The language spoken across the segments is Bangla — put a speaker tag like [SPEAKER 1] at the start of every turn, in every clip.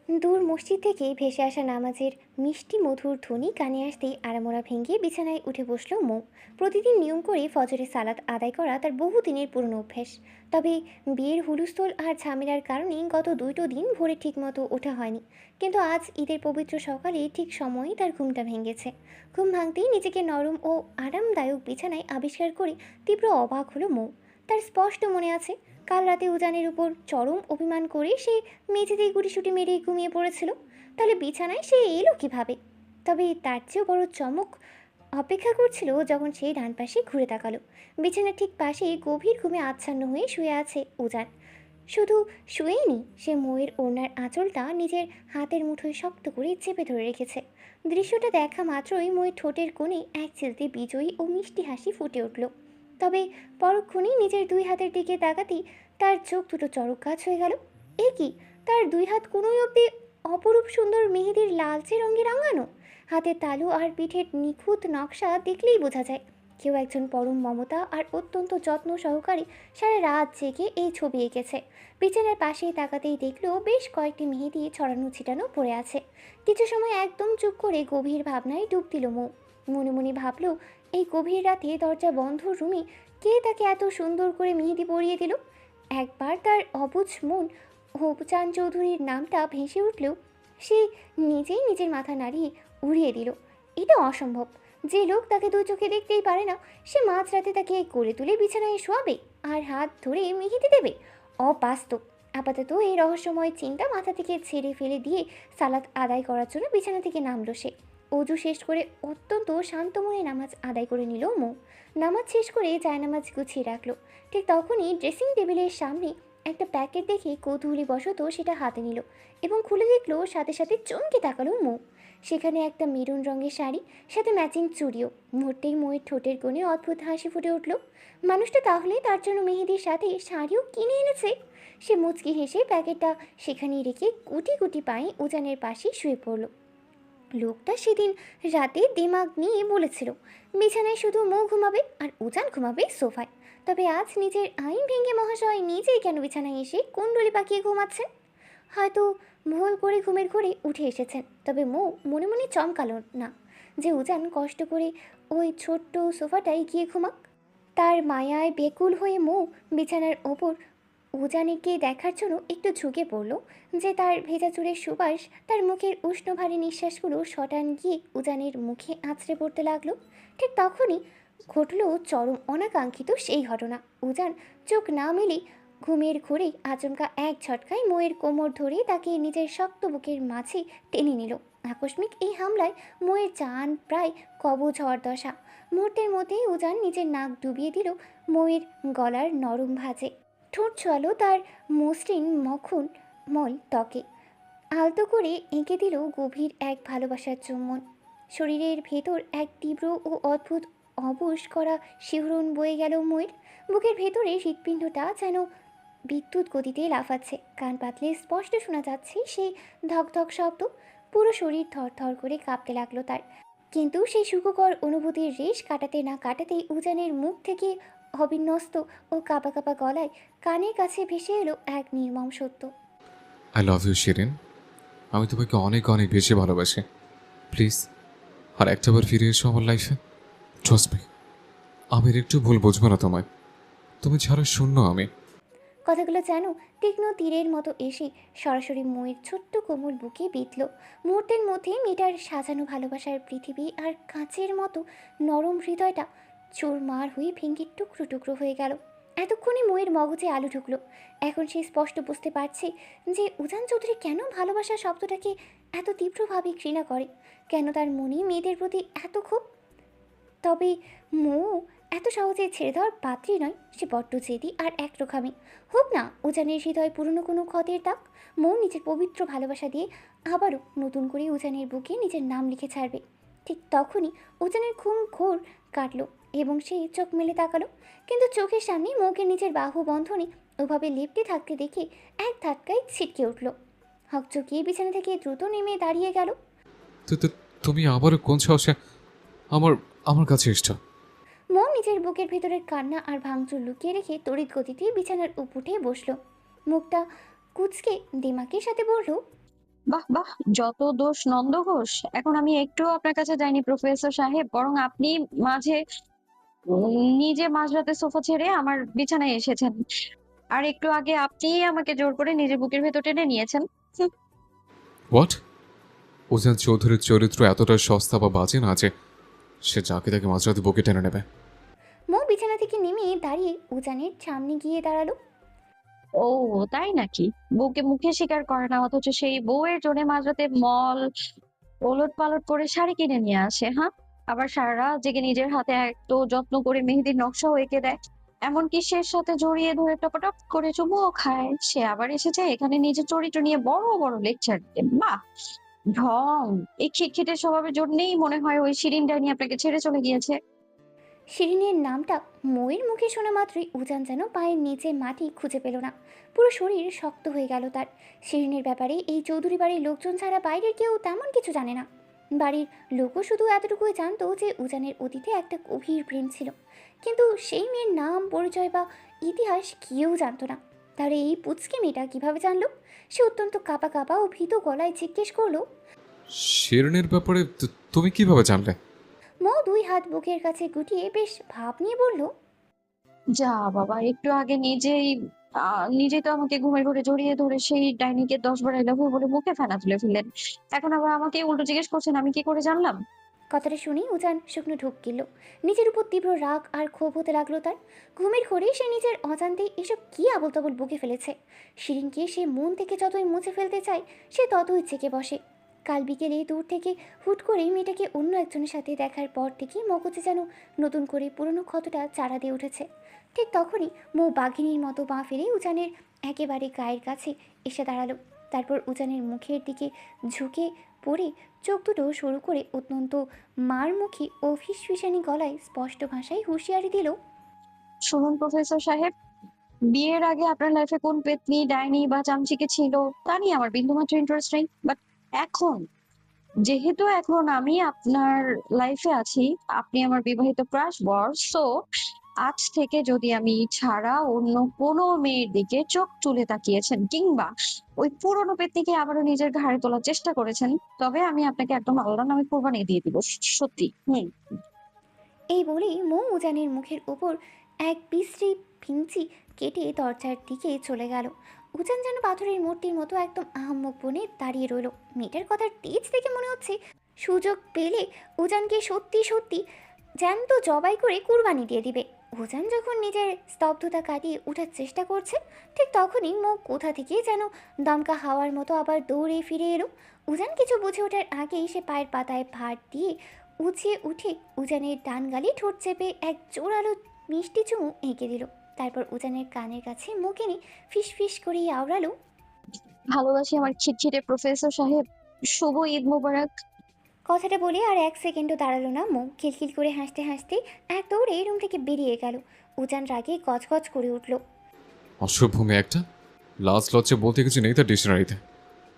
[SPEAKER 1] দূর মসজিদ থেকে ভেসে আসা নামাজের মিষ্টি মধুর ধ্বনি কানে আসতেই আড়ামোড়া ভেঙে বিছানায় উঠে বসল মৌ। প্রতিদিন নিয়ম করে ফজরের সালাত আদায় করা তার বহুদিনের পুরনো অভ্যাস। তবে বিয়ের হুলস্থল আর ঝামেলার কারণে গত দুটো দিন ভোরে ঠিকমতো ওঠা হয়নি। কিন্তু আজ ঈদের পবিত্র সকালে ঠিক সময়েই তার ঘুমটা ভেঙেছে। ঘুম ভাঙতেই নিজেকে নরম ও আরামদায়ক বিছানায় আবিষ্কার করে তীব্র অবাক হলো মৌ। তার স্পষ্ট মনে আছে, কাল রাতে উজানের উপর চরম অভিমান করে সে মেঝেতেই গুটিসুটি মেরে ঘুমিয়ে পড়েছিল। তাহলে বিছানায় সে এলো কিভাবে? তবে তার চেয়েও বড় চমক অপেক্ষা করছিল যখন সে ডান পাশে ঘুরে তাকালো। বিছানার ঠিক পাশে গভীর ঘুমে আচ্ছন্ন হয়ে শুয়ে আছে উজান। শুধু শুয়েইনি, সে ময়ের ওড়নার আঁচলটা নিজের হাতের মুঠোয় শক্ত করে চেপে ধরে রেখেছে। দৃশ্যটা দেখা মাত্রই ময়ের ঠোঁটের কোণে এক চিলতে বিজয়ী ও মিষ্টি হাসি ফুটে উঠল। তবে পরক্ষণেই নিজের দুই হাতের দিকে তাকাতেই তার চোখ দুটো চড়ক গাছ হয়ে গেল। এ কি, তার দুই হাত কোনোই অব্দি অপরূপ সুন্দর মেহেদির লালচে রঙে রাঙানো। হাতের তালু আর পিঠের নিখুঁত নকশা দেখলেই বোঝা যায় কেউ একজন পরম মমতা আর অত্যন্ত যত্ন সহকারে সারা রাত জেগে এই ছবি এঁকেছে। বিছানার পাশে তাকাতেই দেখলো বেশ কয়েকটি মেহেদি ছড়ানো ছিটানো পড়ে আছে। কিছু সময় একদম চুপ করে গভীর ভাবনায় ডুব দিল মৌ। মনে মনে ভাবলো, এই গভীর রাতে দরজা বন্ধ রুমে কে তাকে এত সুন্দর করে মেহেদি পরিয়ে দিল? একবার তার অবুঝ মন হোপচাঁদ চৌধুরীর নামটা ভেসে উঠলেও সে নিজেই নিজের মাথা নাড়িয়ে উড়িয়ে দিল। এটা অসম্ভব। যে লোক তাকে দু চোখে দেখতেই পারে না, সে মাঝরাতে তাকে কোলে তুলে বিছানায় শোয়াবে আর হাত ধরে মেহেদি দেবে? অবাস্তব। আপাতত এই রহস্যময় চিন্তা মাথা থেকে ছেড়ে ফেলে দিয়ে সালাত আদায় করার জন্য বিছানা থেকে নামলো সে। অজু শেষ করে অত্যন্ত শান্ত মনে নামাজ আদায় করে নিল মৌ। নামাজ শেষ করে জায়নামাজ গুছিয়ে রাখলো। ঠিক তখনই ড্রেসিং টেবিলের সামনে একটা প্যাকেট দেখে কৌতূহলীবশত সেটা হাতে নিল এবং খুলে দেখলো, সাথে সাথে চমকে তাকালো মৌ। সেখানে একটা মেরুন রঙের শাড়ি, সাথে ম্যাচিং চুড়িও। মুহূর্তেই মৌয়ের ঠোঁটের কোণে অদ্ভুত হাসি ফুটে উঠল। মানুষটা তাহলে তার জন্য মেহেদির সাথে শাড়িও কিনে এনেছে। সে মুচকি হেসে প্যাকেটটা সেখানেই রেখে গুটি গুটি পায়ে উজানের পাশে শুয়ে পড়ল। লোকটা সেদিন রাতে দিমাগ নিয়ে বলেছিল বিছানায় শুধু মৌ ঘুমাবে আর উজান ঘুমাবে সোফায়। তবে আজ নিজের আইন ভেঙে মহাশয় নিজেই কেন বিছানায় এসে কুণ্ডলি পাকিয়ে ঘুমাচ্ছেন? হয়তো ভুল করে ঘুমের ঘরে উঠে এসেছেন। তবে মৌ মনে মনে চমকালো না যে উজান কষ্ট করে ওই ছোট্ট সোফাটায় গিয়ে ঘুমাক। তার মায়ায় বেকুল হয়ে মৌ বিছানার ওপর উজানিকে দেখার জন্য একটু ঝুঁকে পড়ল, যে তার ভেজা চুলের সুবাস তার মুখের উষ্ণ ভারী নিঃশ্বাসগুলো শটান গিয়ে উজানের মুখে আছড়ে পড়তে লাগলো। ঠিক তখনই ঘটল চরম অনাকাঙ্ক্ষিত সেই ঘটনা। উজান চোখ না মেলে ঘুমের ঘোরেই আচমকা এক ঝটকায় ময়ের কোমর ধরে তাকে নিজের শক্ত বুকের মাঝে টেনে নিল। আকস্মিক এই হামলায় ময়ের জান প্রায় কবজ হওয়ার দশা। মুহূর্তের মধ্যেই উজান নিজের নাক ডুবিয়ে দিল ময়ের গলার নরম ভাঁজে। ঠোঁট ছোঁয়ালো তার মসৃণ মখন মল ত্বকে। আলতো করে এঁকে দিল গভীর এক ভালোবাসার চুম্বন। শরীরের ভেতর এক তীব্র ও অদ্ভুত অবশ করা শিহরণ বয়ে গেল ময়ের। বুকের ভেতরে হৃৎপিণ্ডটা যেন বিদ্যুৎ গতিতে লাফাচ্ছে। কান পাতলে স্পষ্ট শোনা যাচ্ছে সেই ধকধক শব্দ। পুরো শরীর থরথর করে কাঁপতে লাগলো তার। কিন্তু সেই সুখকর অনুভূতির রেশ কাটাতে না কাটাতেই উজানের মুখ থেকে অবিন্যস্ত ও কাঁপা কাঁপা গলায় কানের কাছে ভেসে এলো এক নির্মম সত্য।
[SPEAKER 2] I love you Shirin. আমি তোমাকে অনেক অনেক বেশি ভালোবাসি। প্লিজ আর একটাবার ফিরে এসো আমার লাইফে। ট্রাস্ট মি, আমি আর একটু ভুল বুঝবো না তোমায়। তুমি ছাড়া শূন্য আমি।
[SPEAKER 1] কথাগুলো যেন তীক্ষ্ণ তীরের মতো এসে সরাসরি ময়ের ছোট্ট কোমল বুকে বিঁধল। মুহূর্তের মধ্যেই মেয়েটার সাজানো ভালোবাসার পৃথিবী আর কাঁচের মতো নরম হৃদয়টা চোরমার হয়ে ভেঙে টুকরো টুকরো হয়ে গেল। এতক্ষণে ময়ের মগজে আলো ঢুকলো। এখন সে স্পষ্ট বুঝতে পারছে যে উজান চৌধুরী কেন ভালোবাসা শব্দটাকে এত তীব্রভাবে ঘৃণা করে, কেন তার মনে মেয়েদের প্রতি এত ক্ষোভ। তবে মৌ এত সহজে ছেড়ে দেওয়ার পাত্রী নয়। সে বড্ড জেদি আর একরোখামি। হোক না উজানের হৃদয় পুরনো কোনো ক্ষতের দাগ, মৌ নিজের পবিত্র ভালোবাসা দিয়ে আবারও নতুন করে উজানের বুকে নিজের নাম লিখে ছাড়বে। ঠিক তখনই উজানের ঘুম ঘোর কাটলো এবং সে চোখ মেলে তাকালো। কিন্তু চোখের সামনে মৌকে নিজের বাহু বন্ধনে ওভাবে লেপ্টে থাকতে দেখে এক ধাক্কায় ছিটকে উঠল। হকচকিয়ে বিছানা থেকে দ্রুত নেমে দাঁড়িয়ে গেল।
[SPEAKER 2] তো তো তুমি আবারও কোন সাহসে আমার আমার কাছে এসছো?
[SPEAKER 1] মৌ নিজের বুকের ভেতরের কান্না আর ভাঙচুর লুকিয়ে রেখে তড়িৎ গতিতে বিছানার উপুটে বসলো। মুখটা কুঁচকে দিমাকের সাথে বলল,
[SPEAKER 3] বাহ বাহ, যত দোষ নন্দ ঘোষ। এখন আমি একটুও আপনার কাছে যাইনি প্রফেসর সাহেব, বরং আপনি মাঝে নিজে মাঝরাতে সোফা ছেড়ে আমার বিছানায় এসেছেন। আর একটু আগে আপনিই আমাকে জোর করে নিজের বুকের ভেতর টেনে নিয়েছেন। হুঁ,
[SPEAKER 2] হোয়াট? উজান চৌধুরীর চরিত্র এতটা সস্তা বা বাজে না যে সে যাকে তাকে মাঝরাতে বুকে টেনে নেবে।
[SPEAKER 1] মৌ বিছানা থেকে নেমে দাঁড়িয়ে উজানের সামনে গিয়ে দাঁড়ালো।
[SPEAKER 3] ও তাই নাকি? বউকে মুখে স্বীকার করে না, অথচ সেই বউয়ের জন্য মাঝরাতে মল ওলট পালট করে শাড়ি কিনে নিয়ে আসে, হ্যাঁ? আবার সারা রাত জেগে নিজের হাতে এত যত্ন করে মেহেদির নকশাও এঁকে দেয়। এমনকি সে সাথে জড়িয়ে ধরে টপাটপ করে চুমুও খায়। সে আবার এসেছে এখানে নিজের চরিত্র নিয়ে বড় বড় লেকচার দিতে। বাহ, ঢং! এই খিটখিটে স্বভাবের জন্যই মনে হয় ওই শিরিন ডাইনি আপনাকে ছেড়ে চলে গিয়েছে।
[SPEAKER 1] শিরিনের নামটা মৌয়ের মুখে শোনা মাত্রই উজান যেন পায়ের নিচে মাটি খুঁজে পেল না। পুরো শরীর শক্ত হয়ে গেল তার। শিরিনের ব্যাপারে এই চৌধুরী বাড়ির লোকজন ছাড়া বাইরের কেউ তেমন কিছু জানে না। বাড়ির লোকও শুধু এতটুকুই জানতো যে উজানের অতীতে একটা গভীর প্রেম ছিল, কিন্তু সেই মেয়ের নাম পরিচয় বা ইতিহাস কেউ জানতো না। তাহলে এই পুচকে মেয়েটা কিভাবে জানলো? সে অত্যন্ত কাঁপা কাঁপা ও ভীত গলায় জিজ্ঞেস করলো।
[SPEAKER 2] শেরনের ব্যাপারে তুমি কিভাবে জানলে?
[SPEAKER 1] মৌ দুই হাত বুকের কাছে গুটিয়ে বেশ ভাব নিয়ে বলল।
[SPEAKER 3] যা বাবা, একটু আগে নিজেই তো আমাকে ঘুমের ঘোরে জড়িয়ে ধরে সেই ডাইনিকে 10 বার আই লাভ ইউ বলে মুখে ফেনা তুলে ফেললেন। এখন আবার আমাকে উল্টো জিজ্ঞেস করছেন আমি কি করে জানলাম?
[SPEAKER 1] কথাটা শুনেই উজান শুকনো ঢোক গেল। নিজের উপর তীব্র রাগ আর ক্ষোভ হতে লাগলো তার। ঘুমের ঘোরে সে নিজের অজান্তেই এসব কি আবোল তাবোল বকে ফেলেছে। শিরিনকে সে মন থেকে যতই মুছে ফেলতে চায়, সে ততই চেকে বসে। কাল বিকেলে দূর থেকে হুট করে মেয়েটাকে অন্য একজনের সাথে দেখার পর থেকেই মগজে যেন নতুন করে পুরনো ক্ষতটা চারা দিয়ে উঠেছে। ঠিক তখনই মৌ বাঘিনীর মতো বাঁ ফিরে উজানের একেবারে গায়ের কাছে এসে দাঁড়ালো। তারপর উজানের মুখের দিকে ঝুঁকে পড়ে চোখ দুটো শুরু করে অত্যন্ত মারমুখী ও ফিসফিসানি গলায় স্পষ্ট ভাষায় হুঁশিয়ারি দিল।
[SPEAKER 3] শুনুন প্রফেসর সাহেব, বিয়ের আগে আপনার লাইফে কোন পেতনি ডাইনি বা চামচিকে ছিল তা নিয়ে আমার বিন্দুমাত্র ইন্টারেস্ট নেই। বাট এখন, যেহেতু এখন আমি আপনার লাইফে আছি, আপনি আমার বিবাহিত ক্রাশ বর, সো আজ থেকে যদি আমি ছাড়া অন্য কোনো মেয়ের দিকে চোখ তুলে তাকিয়েছেন কিংবা ওই পুরনো পেতনিকে আবারও নিজের ঘাড়ে তোলার চেষ্টা করেছেন, তবে আমি আপনাকে একদম আল্লাহর নামে কোরবানি দিয়ে দিব। সত্যি।
[SPEAKER 1] এই বলেই মৌ উজানের মুখের ওপর এক বিশ্রী ফিঞ্চি কেটে দরজার দিকে চলে গেল। উজান যেন পাথরের মূর্তির মতো একদম আহাম্মক বনে দাঁড়িয়ে রইল। মেয়েটার কথার তেজ থেকে মনে হচ্ছে সুযোগ পেলে উজানকে সত্যি সত্যি জ্যান্ত জবাই করে কুরবানি দিয়ে দিবে। উজান যখন নিজের স্তব্ধতা কাটিয়ে ওঠার চেষ্টা করছে, ঠিক তখনই মুখ কোথা থেকে যেন দমকা হাওয়ার মতো আবার দৌড়ে ফিরে এলো। উজান কিছু বুঝে ওঠার আগেই সে পায়ের পাতায় ভার দিয়ে উঁচিয়ে উঠে উজানের ডান গালে ঠোঁট চেপে এক জোরালো মিষ্টি চুমু এঁকে দিল। তারপর উজানের কানের কাছে মুখ এনে ফিস ফিস করে আওড়ালো।
[SPEAKER 3] ভালোবাসি আমার খিটখিটে প্রফেসর সাহেব, শুভ ঈদ মোবারক।
[SPEAKER 1] কথাটা বলে আর এক সেকেন্ডও দাঁড়ালো না মৌ। খিলখিল করে হাসতে হাসতে এক দৌড়ে রুম থেকে বেরিয়ে গেল। উজান রাগে গজগজ করে উঠল।
[SPEAKER 2] অসভ্যমে একটা, লাজ লজ্জে বলতে কিছু নেই তার ডিকশনারিতে।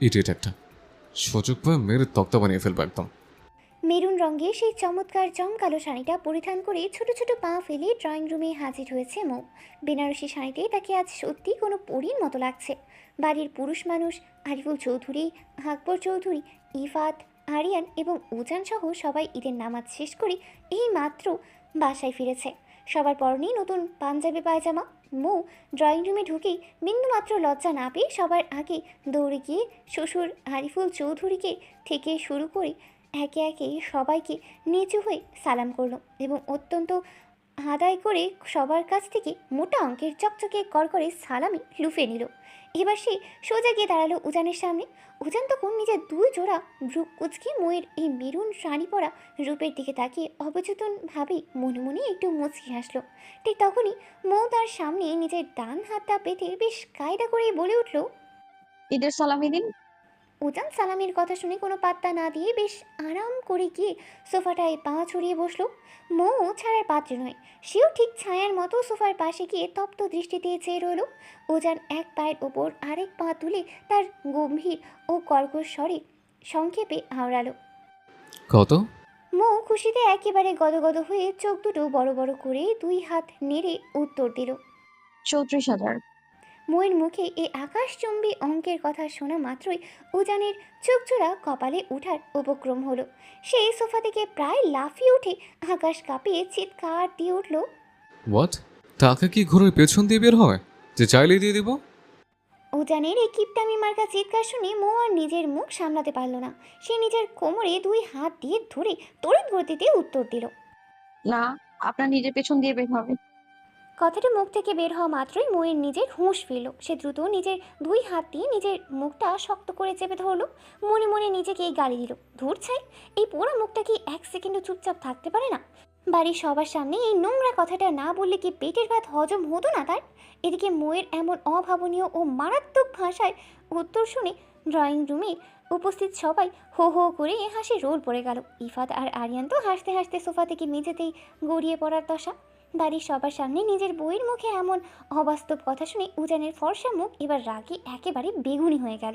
[SPEAKER 2] ইডিয়েট একটা, সুযোগ পেয়ে মেরে তক্তা বানিয়ে ফেলবো একদম।
[SPEAKER 1] মেরুন রঙের সেই চমৎকার জমকালো শাড়িটা পরিধান করে ছোট ছোট পা ফেলে ড্রয়িং রুমে হাজির হয়েছে মৌ। বেনারসি শাড়িতে তাকে আজ সত্যি কোনো পরীর মতো লাগছে। বাড়ির পুরুষ মানুষ আরিফুল চৌধুরী, আকবর চৌধুরী, ইফাত, আরিয়ান এবং উজান সহ সবাই ঈদের নামাজ শেষ করে এই মাত্র বাসায় ফিরেছে। সবার পরনেই নতুন পাঞ্জাবি পায়জামা। মৌ ড্রয়িং রুমে ঢুকেই বিন্দুমাত্র লজ্জা না পেয়ে সবার আগে দৌড়ে গিয়ে শ্বশুর আরিফুল চৌধুরীকে থেকে শুরু করে একে একে সবাইকে নিচু হয়ে সালাম করলো এবং অত্যন্ত আদায় করে সবার কাছ থেকে মোটা অঙ্কের চকচকে করে সালামি লুফে নিল। এবার সে সোজা গিয়ে দাঁড়ালো উজানের সামনে। উজান তখন নিজের দুই জোড়া ভ্রু কুচকে ময়ের এই মেরুন শাড়ি পরা রূপের দিকে তাকিয়ে অবচেতনভাবে মনে মনে একটু মুচকি হাসলো। ঠিক তখনই মৌ তার সামনে নিজের ডান হাতটা পেতে বেশ কায়দা করে বলে উঠল।
[SPEAKER 3] ঈদের সালামি দিন।
[SPEAKER 1] উজান সালামির কথা শুনে কোনো পাত্তা না দিয়ে বেশ আরাম করে গিয়ে সোফাটায় পা ছড়িয়ে বসলো। মৌ ছাড়ার পাত্র নয়, সেও ঠিক ছায়ার মতো সোফার পাশে গিয়ে তপ্ত দৃষ্টিতে চেয়ে রইল। উজান এক পায়ের ওপর আরেক পা তুলে তার গম্ভীর ও কর্কশ স্বরে সংক্ষেপে আওড়ালো।
[SPEAKER 2] কত?
[SPEAKER 1] মৌ খুশিতে একেবারে গদগদ হয়ে চোখ দুটো বড় বড় করে দুই হাত নেড়ে উত্তর দিল।
[SPEAKER 3] 34,000।
[SPEAKER 1] মোয়ের মুখে এই আকাশচুম্বী অঙ্কের কথা শোনা মাত্রই উজানের চোখজোড়া কপালে ওঠার উপক্রম হলো। সে সোফা থেকে প্রায় লাফিয়ে উঠে আকাশ কাঁপিয়ে চিৎকার দিয়ে উঠল,
[SPEAKER 2] হোয়াট? টাকা কি ঘরের পেছন দিয়ে বের হয় যে চাইলেই দিয়ে দিব?
[SPEAKER 1] উজানের এই কিপটামি মার্কা চিৎকার শুনে মো আর নিজের মুখ সামলাতে পারল না। সে নিজের কোমরে দুই হাত দিয়ে ধরে তড়িৎ গতিতে উত্তর দিল।
[SPEAKER 3] না, আপনার নিজের পেছন দিয়ে বের হবে।
[SPEAKER 1] কথাটা মুখ থেকে বের হওয়া মাত্রই মোয়ের নিজের হুঁশ ফিরল। সে দ্রুত নিজের দুই হাত দিয়ে নিজের মুখটা শক্ত করে চেপে ধরল। মনে মনে নিজেকে এই গালি দিল, ধুর ছাই, এই পোড়া মুখটা কি এক সেকেন্ডও চুপচাপ থাকতে পারে না? বাড়ির সবার সামনে এই নোংরা কথাটা না বললে কি পেটের ভাত হজম হতো না তার? এদিকে মোয়ের এমন অভাবনীয় ও মারাত্মক ভাষায় উত্তর শুনে ড্রয়িং রুমে উপস্থিত সবাই হো হো করে হাসি রোল পড়ে গেল। ইফাত আর আরিয়ান তো হাসতে হাসতে সোফা থেকে মেঝেতেই গড়িয়ে পড়ার দশা। বাড়ির সবার সামনে নিজের বইয়ের মুখে এমন অবাস্তব কথা শুনে উজানের ফর্সা মুখ এবার রাগে একেবারে বেগুনি হয়ে গেল।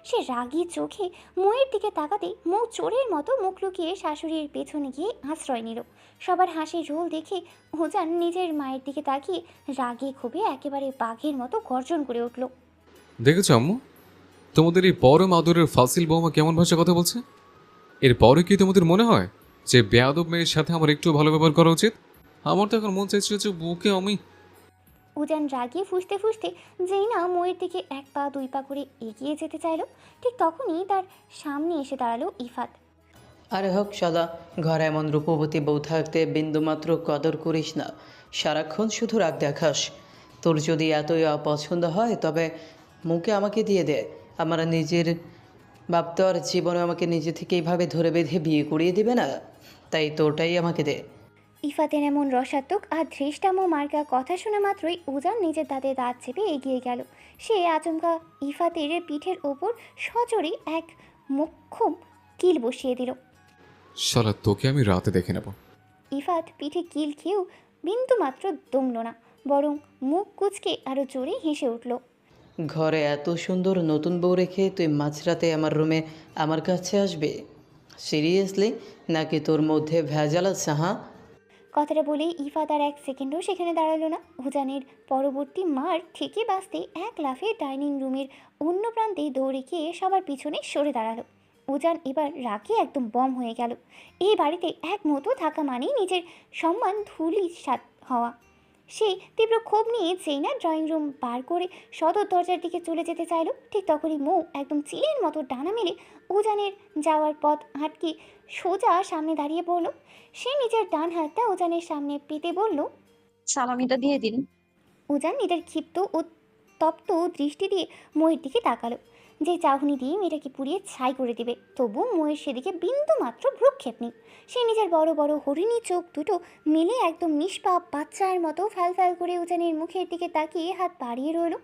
[SPEAKER 1] সে রাগী চোখে মোয়ের দিকে তাকাতেই মৌ চোরের মতো মুখ লুকিয়ে শাশুড়ির পেছনে গিয়ে আশ্রয় নিল। সবার হাসির রোল দেখে উজান নিজের মায়ের দিকে তাকিয়ে রাগে ক্ষোভে একেবারে বাঘের মতো গর্জন করে উঠল।
[SPEAKER 2] দেখেছো আম্মু, তোমাদের এই পরম আদরের ফাসিল বৌমা কেমন ভাষা কথা বলছে? এর পরে কি তোমাদের মনে হয় যে বেয়াদব মেয়ের সাথে আমার একটু ভালো ব্যবহার করা উচিত? আমার তো এখন মন চাইছিল যে বুকে আমি।
[SPEAKER 1] উজান রাগিয়ে ফুঁসতে ফুঁসতে যেই না মোয়ের দিকে এক পা দুই পা করে এগিয়ে যেতে চাইল, ঠিক তখনই তার সামনে এসে দাঁড়ালো ইফাত।
[SPEAKER 4] আরে হোক সদা, ঘরে এমন রূপবতী বউ থাকতে বিন্দুমাত্র কদর করিস না, সারাক্ষণ শুধু রাগ দেখাস। তোর যদি এতই অপছন্দ হয় তবে মুখে আমাকে দিয়ে দে। আমার নিজের বাপ তো আর জীবনে আমাকে নিজে থেকে এইভাবে ধরে বেঁধে বিয়ে করিয়ে দিবে না, তাই তোরটাই আমাকে দে।
[SPEAKER 1] ইফাতের এমন রসাত্মক আর ধৃষ্টাম মার্কা কথা শোনা মাত্রই উজান নিজের দাঁতে দাঁত চেপে এগিয়ে গেল। সে আচমকা ইফাতের পিঠের ওপর সজোরে এক মোক্ষম কিল বসিয়ে দিল।
[SPEAKER 2] শালা তোকে আমি রাতে দেখে নেব।
[SPEAKER 1] ইফাত পিঠে কিল খেয়েও বিন্দুমাত্র দমল না, বরং মুখ কুঁচকে আরও জোরে হেসে উঠল।
[SPEAKER 4] ঘরে এত সুন্দর নতুন বউ রেখে তুই মাঝরাতে আমার রুমে আমার কাছে আসবে? সিরিয়াসলি, নাকি তোর মধ্যে ভেজাল আছে? হ্যাঁ।
[SPEAKER 1] কথাটা বলেই ইফাত আর এক সেকেন্ডও সেখানে দাঁড়ালো না। উজানের পরবর্তী মার থেকে বাঁচতে এক লাফে ডাইনিং রুমের অন্য প্রান্তে দৌড়ে গিয়ে সবার পিছনে সরে দাঁড়ালো। উজান এবার রাগে একদম বম হয়ে গেল। এই বাড়িতে এক মতো থাকা মানেই নিজের সম্মান ধূলিসাৎ হওয়া। সে তীব্র ক্ষোভ নিয়ে যেই না ড্রয়িং রুম বার করে সদর দরজার দিকে চলে যেতে চাইল, ঠিক তখনই মৌ একদম চিলের মতো ডানা মেলে উজানের যাওয়ার পথ আটকে সোজা সামনে দাঁড়িয়ে পড়ল। সে নিজের ডান হাতটা উজানের সামনে পেতে বলল,
[SPEAKER 3] সালামিটা দিয়ে দিন।
[SPEAKER 1] উজান নিজের ক্ষিপ্ত ও তপ্ত দৃষ্টি দিয়ে ময়ের দিকে তাকালো, যে চাহনি দিয়ে মেয়েটাকে পুড়িয়ে ছাই করে দেবে। তবু ময়ের সেদিকে বিন্দু মাত্র ভ্রুক্ষেপ নেই। সে নিজের বড় বড় হরিণী চোখ দুটো মিলে একদম নিষ্পাপ বাচ্চার মতো ফ্যাল ফ্যাল করে উজানের মুখের দিকে তাকিয়ে হাত বাড়িয়ে রইল।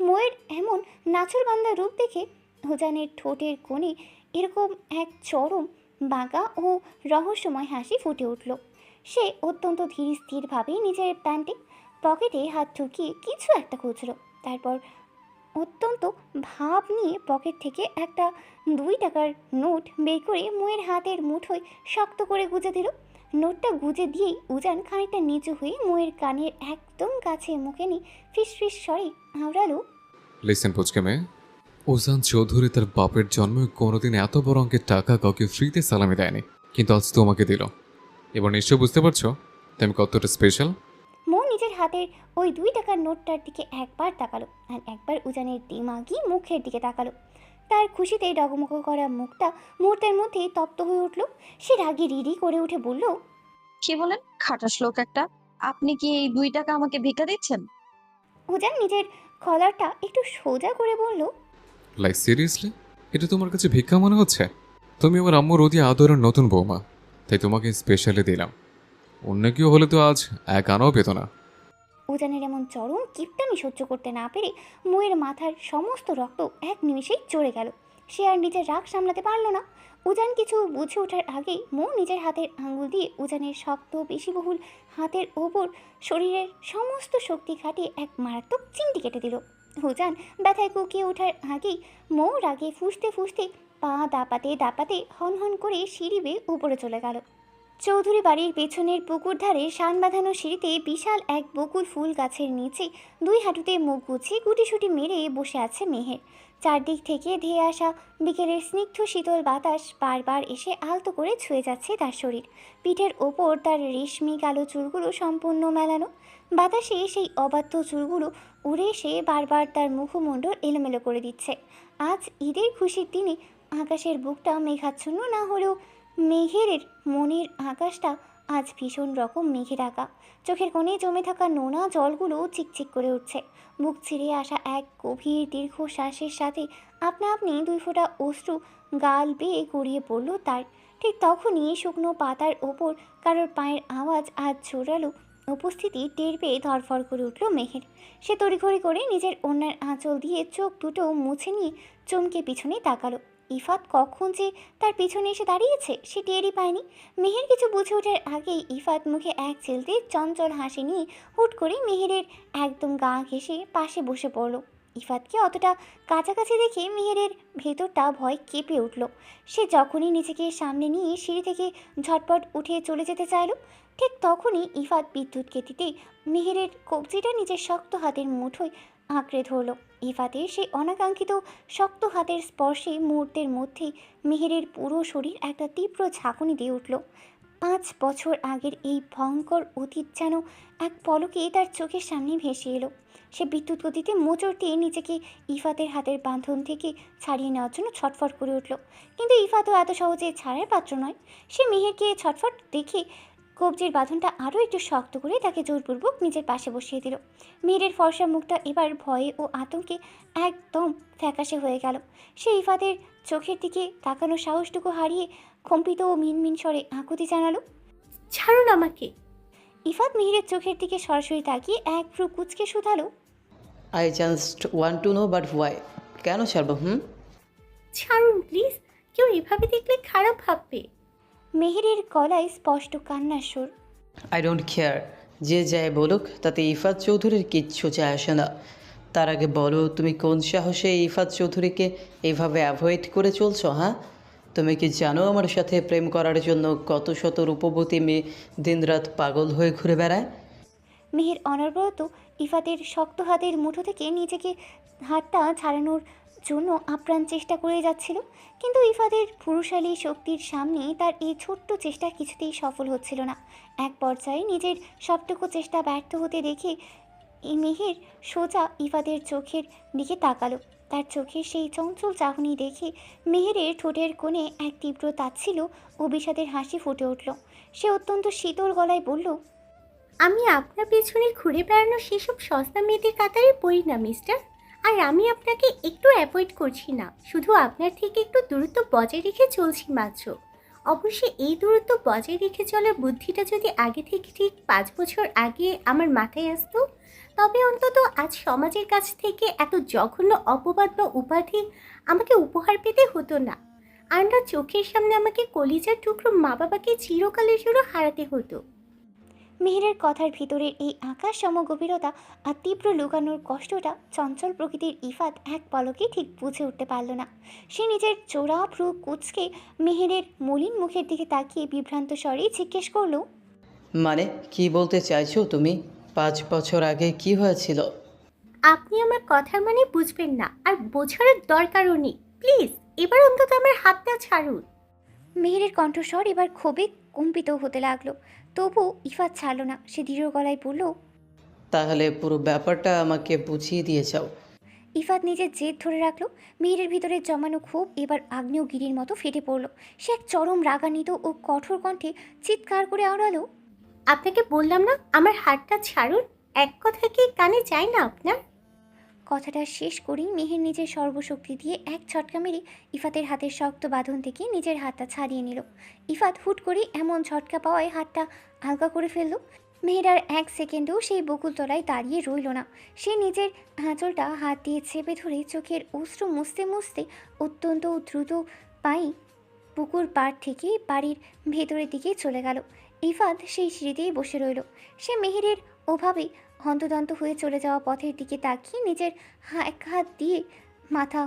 [SPEAKER 1] ময়ের এমন নাছরবান্দা রূপ দেখে উজানের ঠোঁটের কোণে এরকম এক চরম বাঁকা ও রহস্যময় হাসি ফুটে উঠল। সে অত্যন্ত ধীর স্থিরভাবে নিজের প্যান্টে পকেটে হাত ঢুকিয়ে কিছু একটা খুঁজল। তারপর অত্যন্ত ভাব নিয়ে পকেট থেকে একটা 2 টাকার নোট বের করে মোয়ের হাতের মুঠোয় শক্ত করে গুজে দিল। নোটটা গুজে দিয়েই উজান খানিকটা নিচু হয়ে মোয়ের কানের একদম কাছে মুখে নিয়ে ফিস ফিস স্বরে আওড়ালো,
[SPEAKER 2] লিসেন পুচকে মেয়ে, ওজান চৌধুরী তার বাপের জন্মে কোনোদিন এত বড় অঙ্কের টাকা কাউকে ফ্রিতে সালামি দেয়নি, কিন্তু আজ তোমাকে দিল। এবার নিশ্চয় বুঝতে পারছো তুমি কতটা স্পেশাল।
[SPEAKER 1] মৌ নিজের হাতের ওই 2 টাকার নোটটার দিকে একবার তাকালো আর একবার উজানের দিমাগি মুখের দিকে তাকালো। তার খুশিতে ডগমগ করা মুখটা মুহূর্তের মধ্যেই তপ্ত হয়ে উঠল। সে রাগে রিরি করে উঠে বলল,
[SPEAKER 3] কি বলেন খাটাস লোক একটা? আপনি কি এই 2 টাকা আমাকে ভিক্ষা দিচ্ছেন?
[SPEAKER 1] উজান নিজের কলারটা একটু সোজা করে বলল,
[SPEAKER 2] লাইক সিরিয়াসলি, এটা তোমার কাছে ভিক্ষা মনে হচ্ছে? তুমি আমার আম্মুর অতি আদরের নতুন বৌমা, তাই তোমাকে স্পেশালি দিলাম। অন্য কেউ হলে তো আজ এক আনাও পেত না।
[SPEAKER 1] উজানের এমন চরম কিপটামি সহ্য করতে না পেরে ময়ের মাথার সমস্ত রক্ত এক নিমিষেই চড়ে গেল। সে আর নিজের রাগ সামলাতে পারল না। উজান কিছু বুঝে ওঠার আগেই মৌ নিজের হাতের আঙুল দিয়ে উজানের শক্ত পেশিবহুল হাতের ওপর শরীরের সমস্ত শক্তি খাটিয়ে এক মারাত্মক চিমটি কেটে দিল। উজান ব্যথায় কুকিয়ে ওঠার আগেই মৌ রাগে ফুঁসতে ফুঁসতে পা দাপাতে দাপাতে হন হন করে সিঁড়ি বেয়ে উপরে চলে গেল। চৌধুরী বাড়ির পেছনের পুকুর ধারে শান বাঁধানো সিঁড়িতে বিশাল এক বকুল ফুল গাছের নিচে দুই হাঁটুতে মুখ গুছিয়ে গুটিসুটি মেরে বসে আছে মেহের। চারদিক থেকে ধেয়ে আসা বিকেলের স্নিগ্ধ শীতল বাতাস বারবার এসে আলতো করে ছুঁয়ে যাচ্ছে তার শরীর। পিঠের ওপর তার রেশমি কালো চুলগুলো সম্পূর্ণ মেলানো। বাতাসে সেই অবাধ্য চুলগুলো উড়ে এসে বারবার তার মুখমণ্ডল এলোমেলো করে দিচ্ছে। আজ ঈদের খুশির দিনে আকাশের বুকটা মেঘাচ্ছন্ন না হলেও মেঘের মনের আকাশটা আজ ভীষণ রকম মেঘে ঢাকা। চোখের কোণে জমে থাকা নোনা জলগুলো চিকচিক করে উঠছে। বুক ছিঁড়ে আসা এক গভীর দীর্ঘশ্বাসের সাথে আপনা আপনি দুই ফোঁটা অশ্রু গাল বেয়ে গড়িয়ে পড়ল তার। ঠিক তখনই শুকনো পাতার ওপর কারোর পায়ের আওয়াজ আজ জোরালো উপস্থিতি টের পেয়ে ধরফর করে উঠল মেহের। সে তড়িঘড়ি করে নিজের অন্যের আঁচল দিয়ে চোখ দুটো মুছে নিয়ে চমকে পিছনে তাকালো। ইফাত কখন যে তার পিছনে এসে দাঁড়িয়েছে সে টেরই পায়নি। মেহের কিছু বুঝে ওঠার আগেই ইফাত মুখে এক চেলতে চঞ্চল হাসি নিয়ে হুট করে মেহেরের একদম গা ঘেঁষে পাশে বসে পড়ল। ইফাতকে অতটা কাছাকাছি দেখে মেহেরের ভেতরটা ভয় কেঁপে উঠল। সে যখনই নিজেকে সামনে নিয়ে সিঁড়ি থেকে ঝটপট উঠে চলে যেতে চাইল, ঠিক তখনই ইফাত বিদ্যুৎ গতিতে মেহেরের কবজিটা নিজের শক্ত হাতের মুঠোয় আঁকড়ে ধরল। ইফাতের সেই অনাকাঙ্ক্ষিত শক্ত হাতের স্পর্শে মুহূর্তের মধ্যেই মেহেরের পুরো শরীর একটা তীব্র ঝাঁকুনি দিয়ে উঠল। 5 বছর আগের এই ভয়ঙ্কর অতীত যেন এক পলকে তার চোখের সামনে ভেসে এলো। সে বিদ্যুৎ গতিতে মোচড় দিয়ে নিজেকে ইফাতের হাতের বাঁধন থেকে ছাড়িয়ে নেওয়ার জন্য ছটফট করে উঠল। কিন্তু ইফাতও এত সহজে ছাড়ার পাত্র নয়। সে মেহেরকে ছটফট দেখে কবজির বাঁধনটা আরও একটু শক্ত করে তাকে জোরপূর্বক নিজের পাশে বসিয়ে দিল। মেহেরের ফর্সা মুখটা এবার ভয়ে ও আতঙ্কে একদম ফ্যাকাশে হয়ে গেল। সে ইফাতের চোখের দিকে তাকানোর সাহসটুকু হারিয়ে কম্পিত ও মিনমিন স্বরে আকুতি জানালো,
[SPEAKER 5] ছাড়ুন আমাকে।
[SPEAKER 1] ইফাত মেহেরের চোখের দিকে সরাসরি তাকিয়ে এক ভ্রু কুঁচকে শুধালো,
[SPEAKER 4] I just want to know but why. কেন ছাড়বো?
[SPEAKER 5] ছাড়ুন প্লিজ, কেউ এভাবে দেখলে খারাপ ভাববে।
[SPEAKER 1] মেহেরের গলায় স্পষ্ট কান্নার সুর।
[SPEAKER 4] আই ডোন্ট কেয়ার, যে যাই বলুক তাতে ইফাত চৌধুরীর কিচ্ছু যায় আসে না। তার আগে বলো, তুমি কোন সাহসে ইফাত চৌধুরীকে এইভাবে অ্যাভয়েড করে চলছো? হ্যাঁ, তুমি কি জানো আমার সাথে প্রেম করার জন্য কত শত রূপবতী মেয়ে দিনরাত পাগল হয়ে ঘুরে বেড়ায়?
[SPEAKER 1] মেহের অনবরত ইফাতের শক্ত হাতের মুঠো থেকে নিজেকে হাতটা ছাড়ানোর জন্য আপ্রাণ চেষ্টা করে যাচ্ছিল, কিন্তু ইফাতের পুরুষালী শক্তির সামনে তার এই ছোট্ট চেষ্টা কিছুতেই সফল হচ্ছিল না। এক পর্যায়ে নিজের সবটুকু চেষ্টা ব্যর্থ হতে দেখে মেহের সোজা ইফাতের চোখের দিকে তাকালো। তার চোখের সেই চঞ্চল চাহনি দেখে মেহেরের ঠোঁটের কোণে এক তীব্র তাচ্ছিল ও বিষাদের হাসি ফুটে উঠল। সে অত্যন্ত শীতল গলায় বলল,
[SPEAKER 5] আমি আপনার পেছনে ঘুরে বেড়ানো সেসব সস্তা মেয়েদের কাতারে পড়ি না মিস্টার। আর আমি আপনাকে একটু অ্যাভয়েড করছি না, শুধু আপনার থেকে একটু দূরত্ব বজায় রেখে চলছি মাত্র। অবশ্যই এই দূরত্ব বজায় রেখে চলার বুদ্ধিটা যদি আগে থেকে ঠিক 5 বছর আগে আমার মাথায় আসতো, তবে অন্তত আজ সমাজের কাছ থেকে এত জঘন্য অপবাদ বা উপাধি আমাকে উপহার পেতে হতো না। আর না চোখের সামনে আমাকে কলিজার টুকরো মা বাবাকে চিরকালের জন্য হারাতে হতো।
[SPEAKER 1] মেহেরের কথার ভিতরের এই আকাশ সমগভীরতা আর তীব্র লুকানোর কষ্টটা চঞ্চল প্রকৃতির ইফাত এক পলকে ঠিক বুঝে উঠতে পারল না। সে নিজের চোরা ভ্রু কুঁচকে মেহেরের মলিন মুখের দিকে তাকিয়ে বিভ্রান্ত স্বরে জিজ্ঞেস করলো,
[SPEAKER 4] মানে কি বলতে চাইছো তুমি? 5 বছর আগে কি হয়েছিল?
[SPEAKER 5] আপনি আমার কথার মানে বুঝবেন না, আর বোঝার দরকারও নেই। প্লিজ এবার অন্তত আমার হাতটা ছাড়ুন।
[SPEAKER 1] মেহেরের কণ্ঠস্বর এবার ক্ষোভে কম্পিত হতে লাগলো। তবু ইফাত ছাড়ল না। সে দৃঢ় গলায় বলল,
[SPEAKER 4] তাহলে পুরো ব্যাপারটা আমাকে বুঝিয়ে দিয়ে যাও।
[SPEAKER 1] ইফাত নিজের জেদ ধরে রাখলো। মেহেরের ভিতরে জমানো ক্ষোভ এবার আগ্নেয়গিরির মতো ফেটে পড়ল। সে এক চরম রাগান্বিত ও কঠোর কণ্ঠে চিৎকার করে আওড়ালো,
[SPEAKER 5] আপনাকে বললাম না আমার হাতটা ছাড়ুন। এক কথা কি কানে যায় না আপনার?
[SPEAKER 1] কথাটা শেষ করেই মেহের নিজের সর্বশক্তি দিয়ে এক ছটকা মেরে ইফাতের হাতের শক্ত বাঁধন থেকে নিজের হাতটা ছাড়িয়ে নিল। ইফাত হুট করে এমন ঝটকা পাওয়ায় হাতটা আলগা করে ফেলল। মেহের আর এক সেকেন্ডও সেই বকুলতলায় দাঁড়িয়ে রইল না। সে নিজের আঁচলটা হাত দিয়ে চেপে ধরে চোখের অশ্রু মুছতে মুছতে অত্যন্ত দ্রুত পায়ে পুকুর পাড় থেকে বাড়ির ভেতরের দিকে চলে গেল। ইফাত সেই সিঁড়িতেই বসে রইল। সে মেহেরের ওভাবে হন্তদন্ত হয়ে চলে যাওয়া পথের দিকে তাকিয়ে নিজের এক হাত দিয়ে মাথা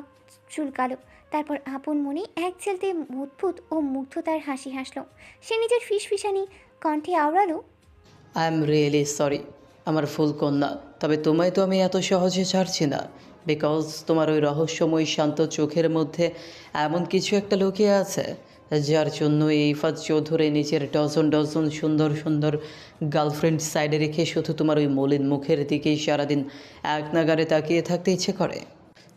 [SPEAKER 1] চুলকালো। তারপর আপন মনে এক ছেলতে অদ্ভুত ও মুগ্ধতার হাসি হাসল। সে নিজের ফিসফিসানি কণ্ঠে আওড়ালো,
[SPEAKER 4] আই এম রিয়েলি সরি আমার ফুল কন্যা, তবে তোমায় তো আমি এত সহজে ছাড়ছি না, বিকজ তোমার ওই রহস্যময় শান্ত চোখের মধ্যে এমন কিছু একটা লুকিয়ে আছে যার জন্য এই ইফাত চৌধুরী নিজের ডজন ডজন সুন্দর সুন্দর গার্লফ্রেন্ড সাইডে রেখে শুধু তোমার ওই মলিন মুখের দিকেই সারাদিন এক নাগারে তাকিয়ে থাকতে ইচ্ছে করে।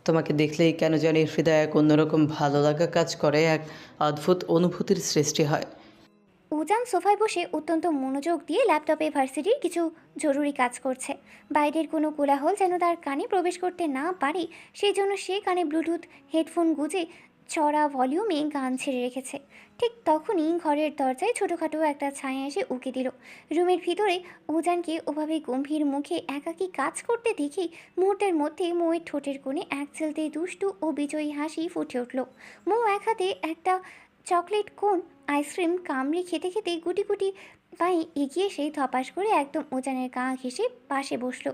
[SPEAKER 4] তোমাকে দেখলেই কেন জানি হৃদয়ে এক অন্যরকম ভালো লাগা কাজ করে, এক অদ্ভুত অনুভূতির সৃষ্টি হয়।
[SPEAKER 1] উজান সোফায় বসে অত্যন্ত মনোযোগ দিয়ে ল্যাপটপে ভার্সিটির কিছু জরুরি কাজ করছে। বাইরের কোনো কোলাহল যেন তার কানে প্রবেশ করতে না পারে, সেই জন্য সে কানে ব্লুটুথ হেডফোন গুঁজে চড়া ভলিউমে গান ছেড়ে রেখেছে। ঠিক তখনই ঘরের দরজায় ছোটোখাটো একটা ছায়া এসে উকি দিল। রুমের ভিতরে উজানকে ওভাবে গম্ভীর মুখে একাকী কাজ করতে দেখে মুহূর্তের মধ্যে মৌয়ের ঠোঁটের কোণে এক ছেলতে দুষ্টু ও বিজয়ী হাসি ফুটে উঠল। মৌ এক হাতে একটা চকলেট কোন আইসক্রিম কামড়ে খেতে খেতে গুটি গুটি পায়ে এগিয়ে এসে ধপাস করে একদম উজানের গা ঘেঁষে পাশে বসলো।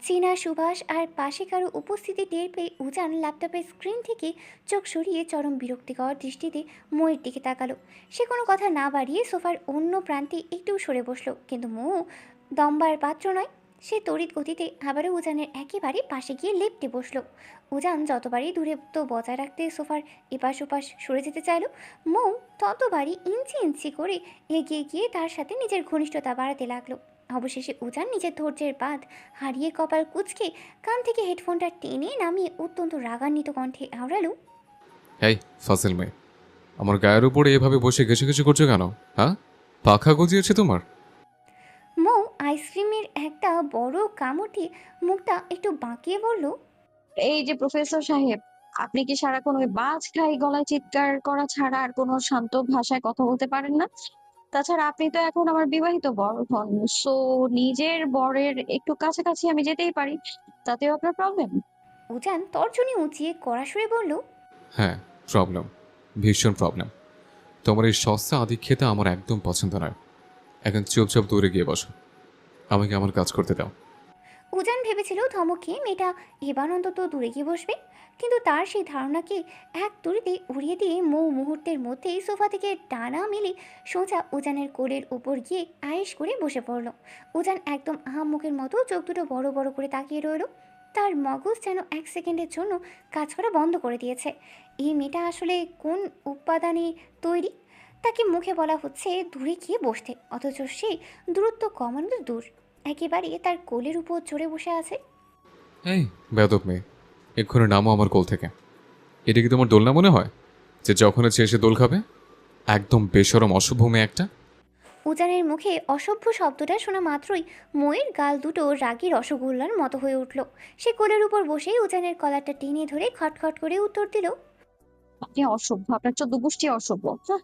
[SPEAKER 1] চীনা সুবাস আর পাশে কারো উপস্থিতি টের পেয়ে উজান ল্যাপটপের স্ক্রিন থেকে চোখ সরিয়ে চরম বিরক্তিকর দৃষ্টিতে মৌয়ের দিকে তাকালো। সে কোনো কথা না বাড়িয়ে সোফার অন্য প্রান্তে একটু সরে বসলো, কিন্তু মৌ দম্বার পাত্র নয়। সে তড়িৎ গতিতে আবারও উজানের একেবারে পাশে গিয়ে লেপ্টে বসলো। উজান যতবারই দূরত্ব বজায় রাখতে সোফার এপাশ ওপাশ সরে যেতে চাইল, মৌ ততবারই ইঞ্চি ইঞ্চি করে এগিয়ে গিয়ে তার সাথে নিজের ঘনিষ্ঠতা বাড়াতে লাগলো। অবশেষে উজান নিজের ধৈর্যের বাঁধ হারিয়ে কপাল কুঁচকে কান থেকে হেডফোনটা টেনে নামিয়ে অত্যন্ত রাগান্বিত কণ্ঠে আওড়ালো,
[SPEAKER 2] এই ফাজিল মেয়ে, আমার গায়ের উপরে এভাবে বসে ঘেসে ঘেসে করছো কেন? হ্যাঁ, পাখা গজিয়েছে তোমার?
[SPEAKER 1] মৌ আইসক্রিমের একটা বড় কামড় দিয়ে মুখটা একটু বাঁকিয়ে বলল,
[SPEAKER 3] এই যে প্রফেসর সাহেব, আপনি কি সারাক্ষণ ওই বাজ খাই গলায় চিৎকার করা ছাড়া আর কোনো শান্ত ভাষায় কথা বলতে পারেন না? তাছাড়া আপনি তো এখন আমার বিবাহিত বর হন, সো নিজের বরের একটু কাছাকাছি আমি যেতেই পারি, তাতেও আপনার প্রবলেম?
[SPEAKER 1] উজান তর্জনী উঁচিয়ে কড়া সুরে বলল,
[SPEAKER 2] হ্যাঁ, প্রবলেম, ভীষণ প্রবলেম। তোমার এই সস্তা আদি খেতে আমার একদম পছন্দ নয়। এখন চুপচাপ দূরে গিয়ে বসো, আমাকে আমার কাজ করতে দাও।
[SPEAKER 1] উজান ভেবেছিল ধমকে মেয়েটা এবার অন্তত দূরে গিয়ে বসবে, কিন্তু তার সেই ধারণাকে এক তুড়িতে উড়িয়ে দিয়ে মৌ মুহূর্তের মধ্যেই সোফা থেকে ডানা মেলে সোজা উজানের কোলের উপর গিয়ে আয়েশ করে বসে পড়ল। উজান একদম আহাম্মুখের মতো চোখ দুটো বড় বড় করে তাকিয়ে রইল। তার মগজ যেন এক সেকেন্ডের জন্য কাজ করা বন্ধ করে দিয়েছে। এই মেয়েটা আসলে কোন উপাদানে তৈরি? তাকে মুখে বলা হচ্ছে দূরে গিয়ে বসতে, অথচ সে দূরত্ব কমানো দূর, একেবারে তার কোলের উপর চড়ে বসে আছে।
[SPEAKER 2] এই বেয়াদব মেয়ে, এক্ষুনি নামো আমার কোল থেকে। এটা কি তোমার দোলনা মনে হয় যে যখন ইচ্ছে এসে দোল খাবে? একদম বেশরম অসভ্য মেয়ে একটা।
[SPEAKER 1] উজানের মুখে অসভ্য শব্দটা শোনা মাত্রই ময়ের গাল দুটো রাগী রসগোল্লার মতো হয়ে উঠল। সে কোলের উপর বসেই উজানের কলারটা টেনে ধরে খটখট করে উত্তর দিল,
[SPEAKER 3] আপনি অসভ্য, আপনার 14 গোষ্ঠী অসভ্য। হ্যাঁ,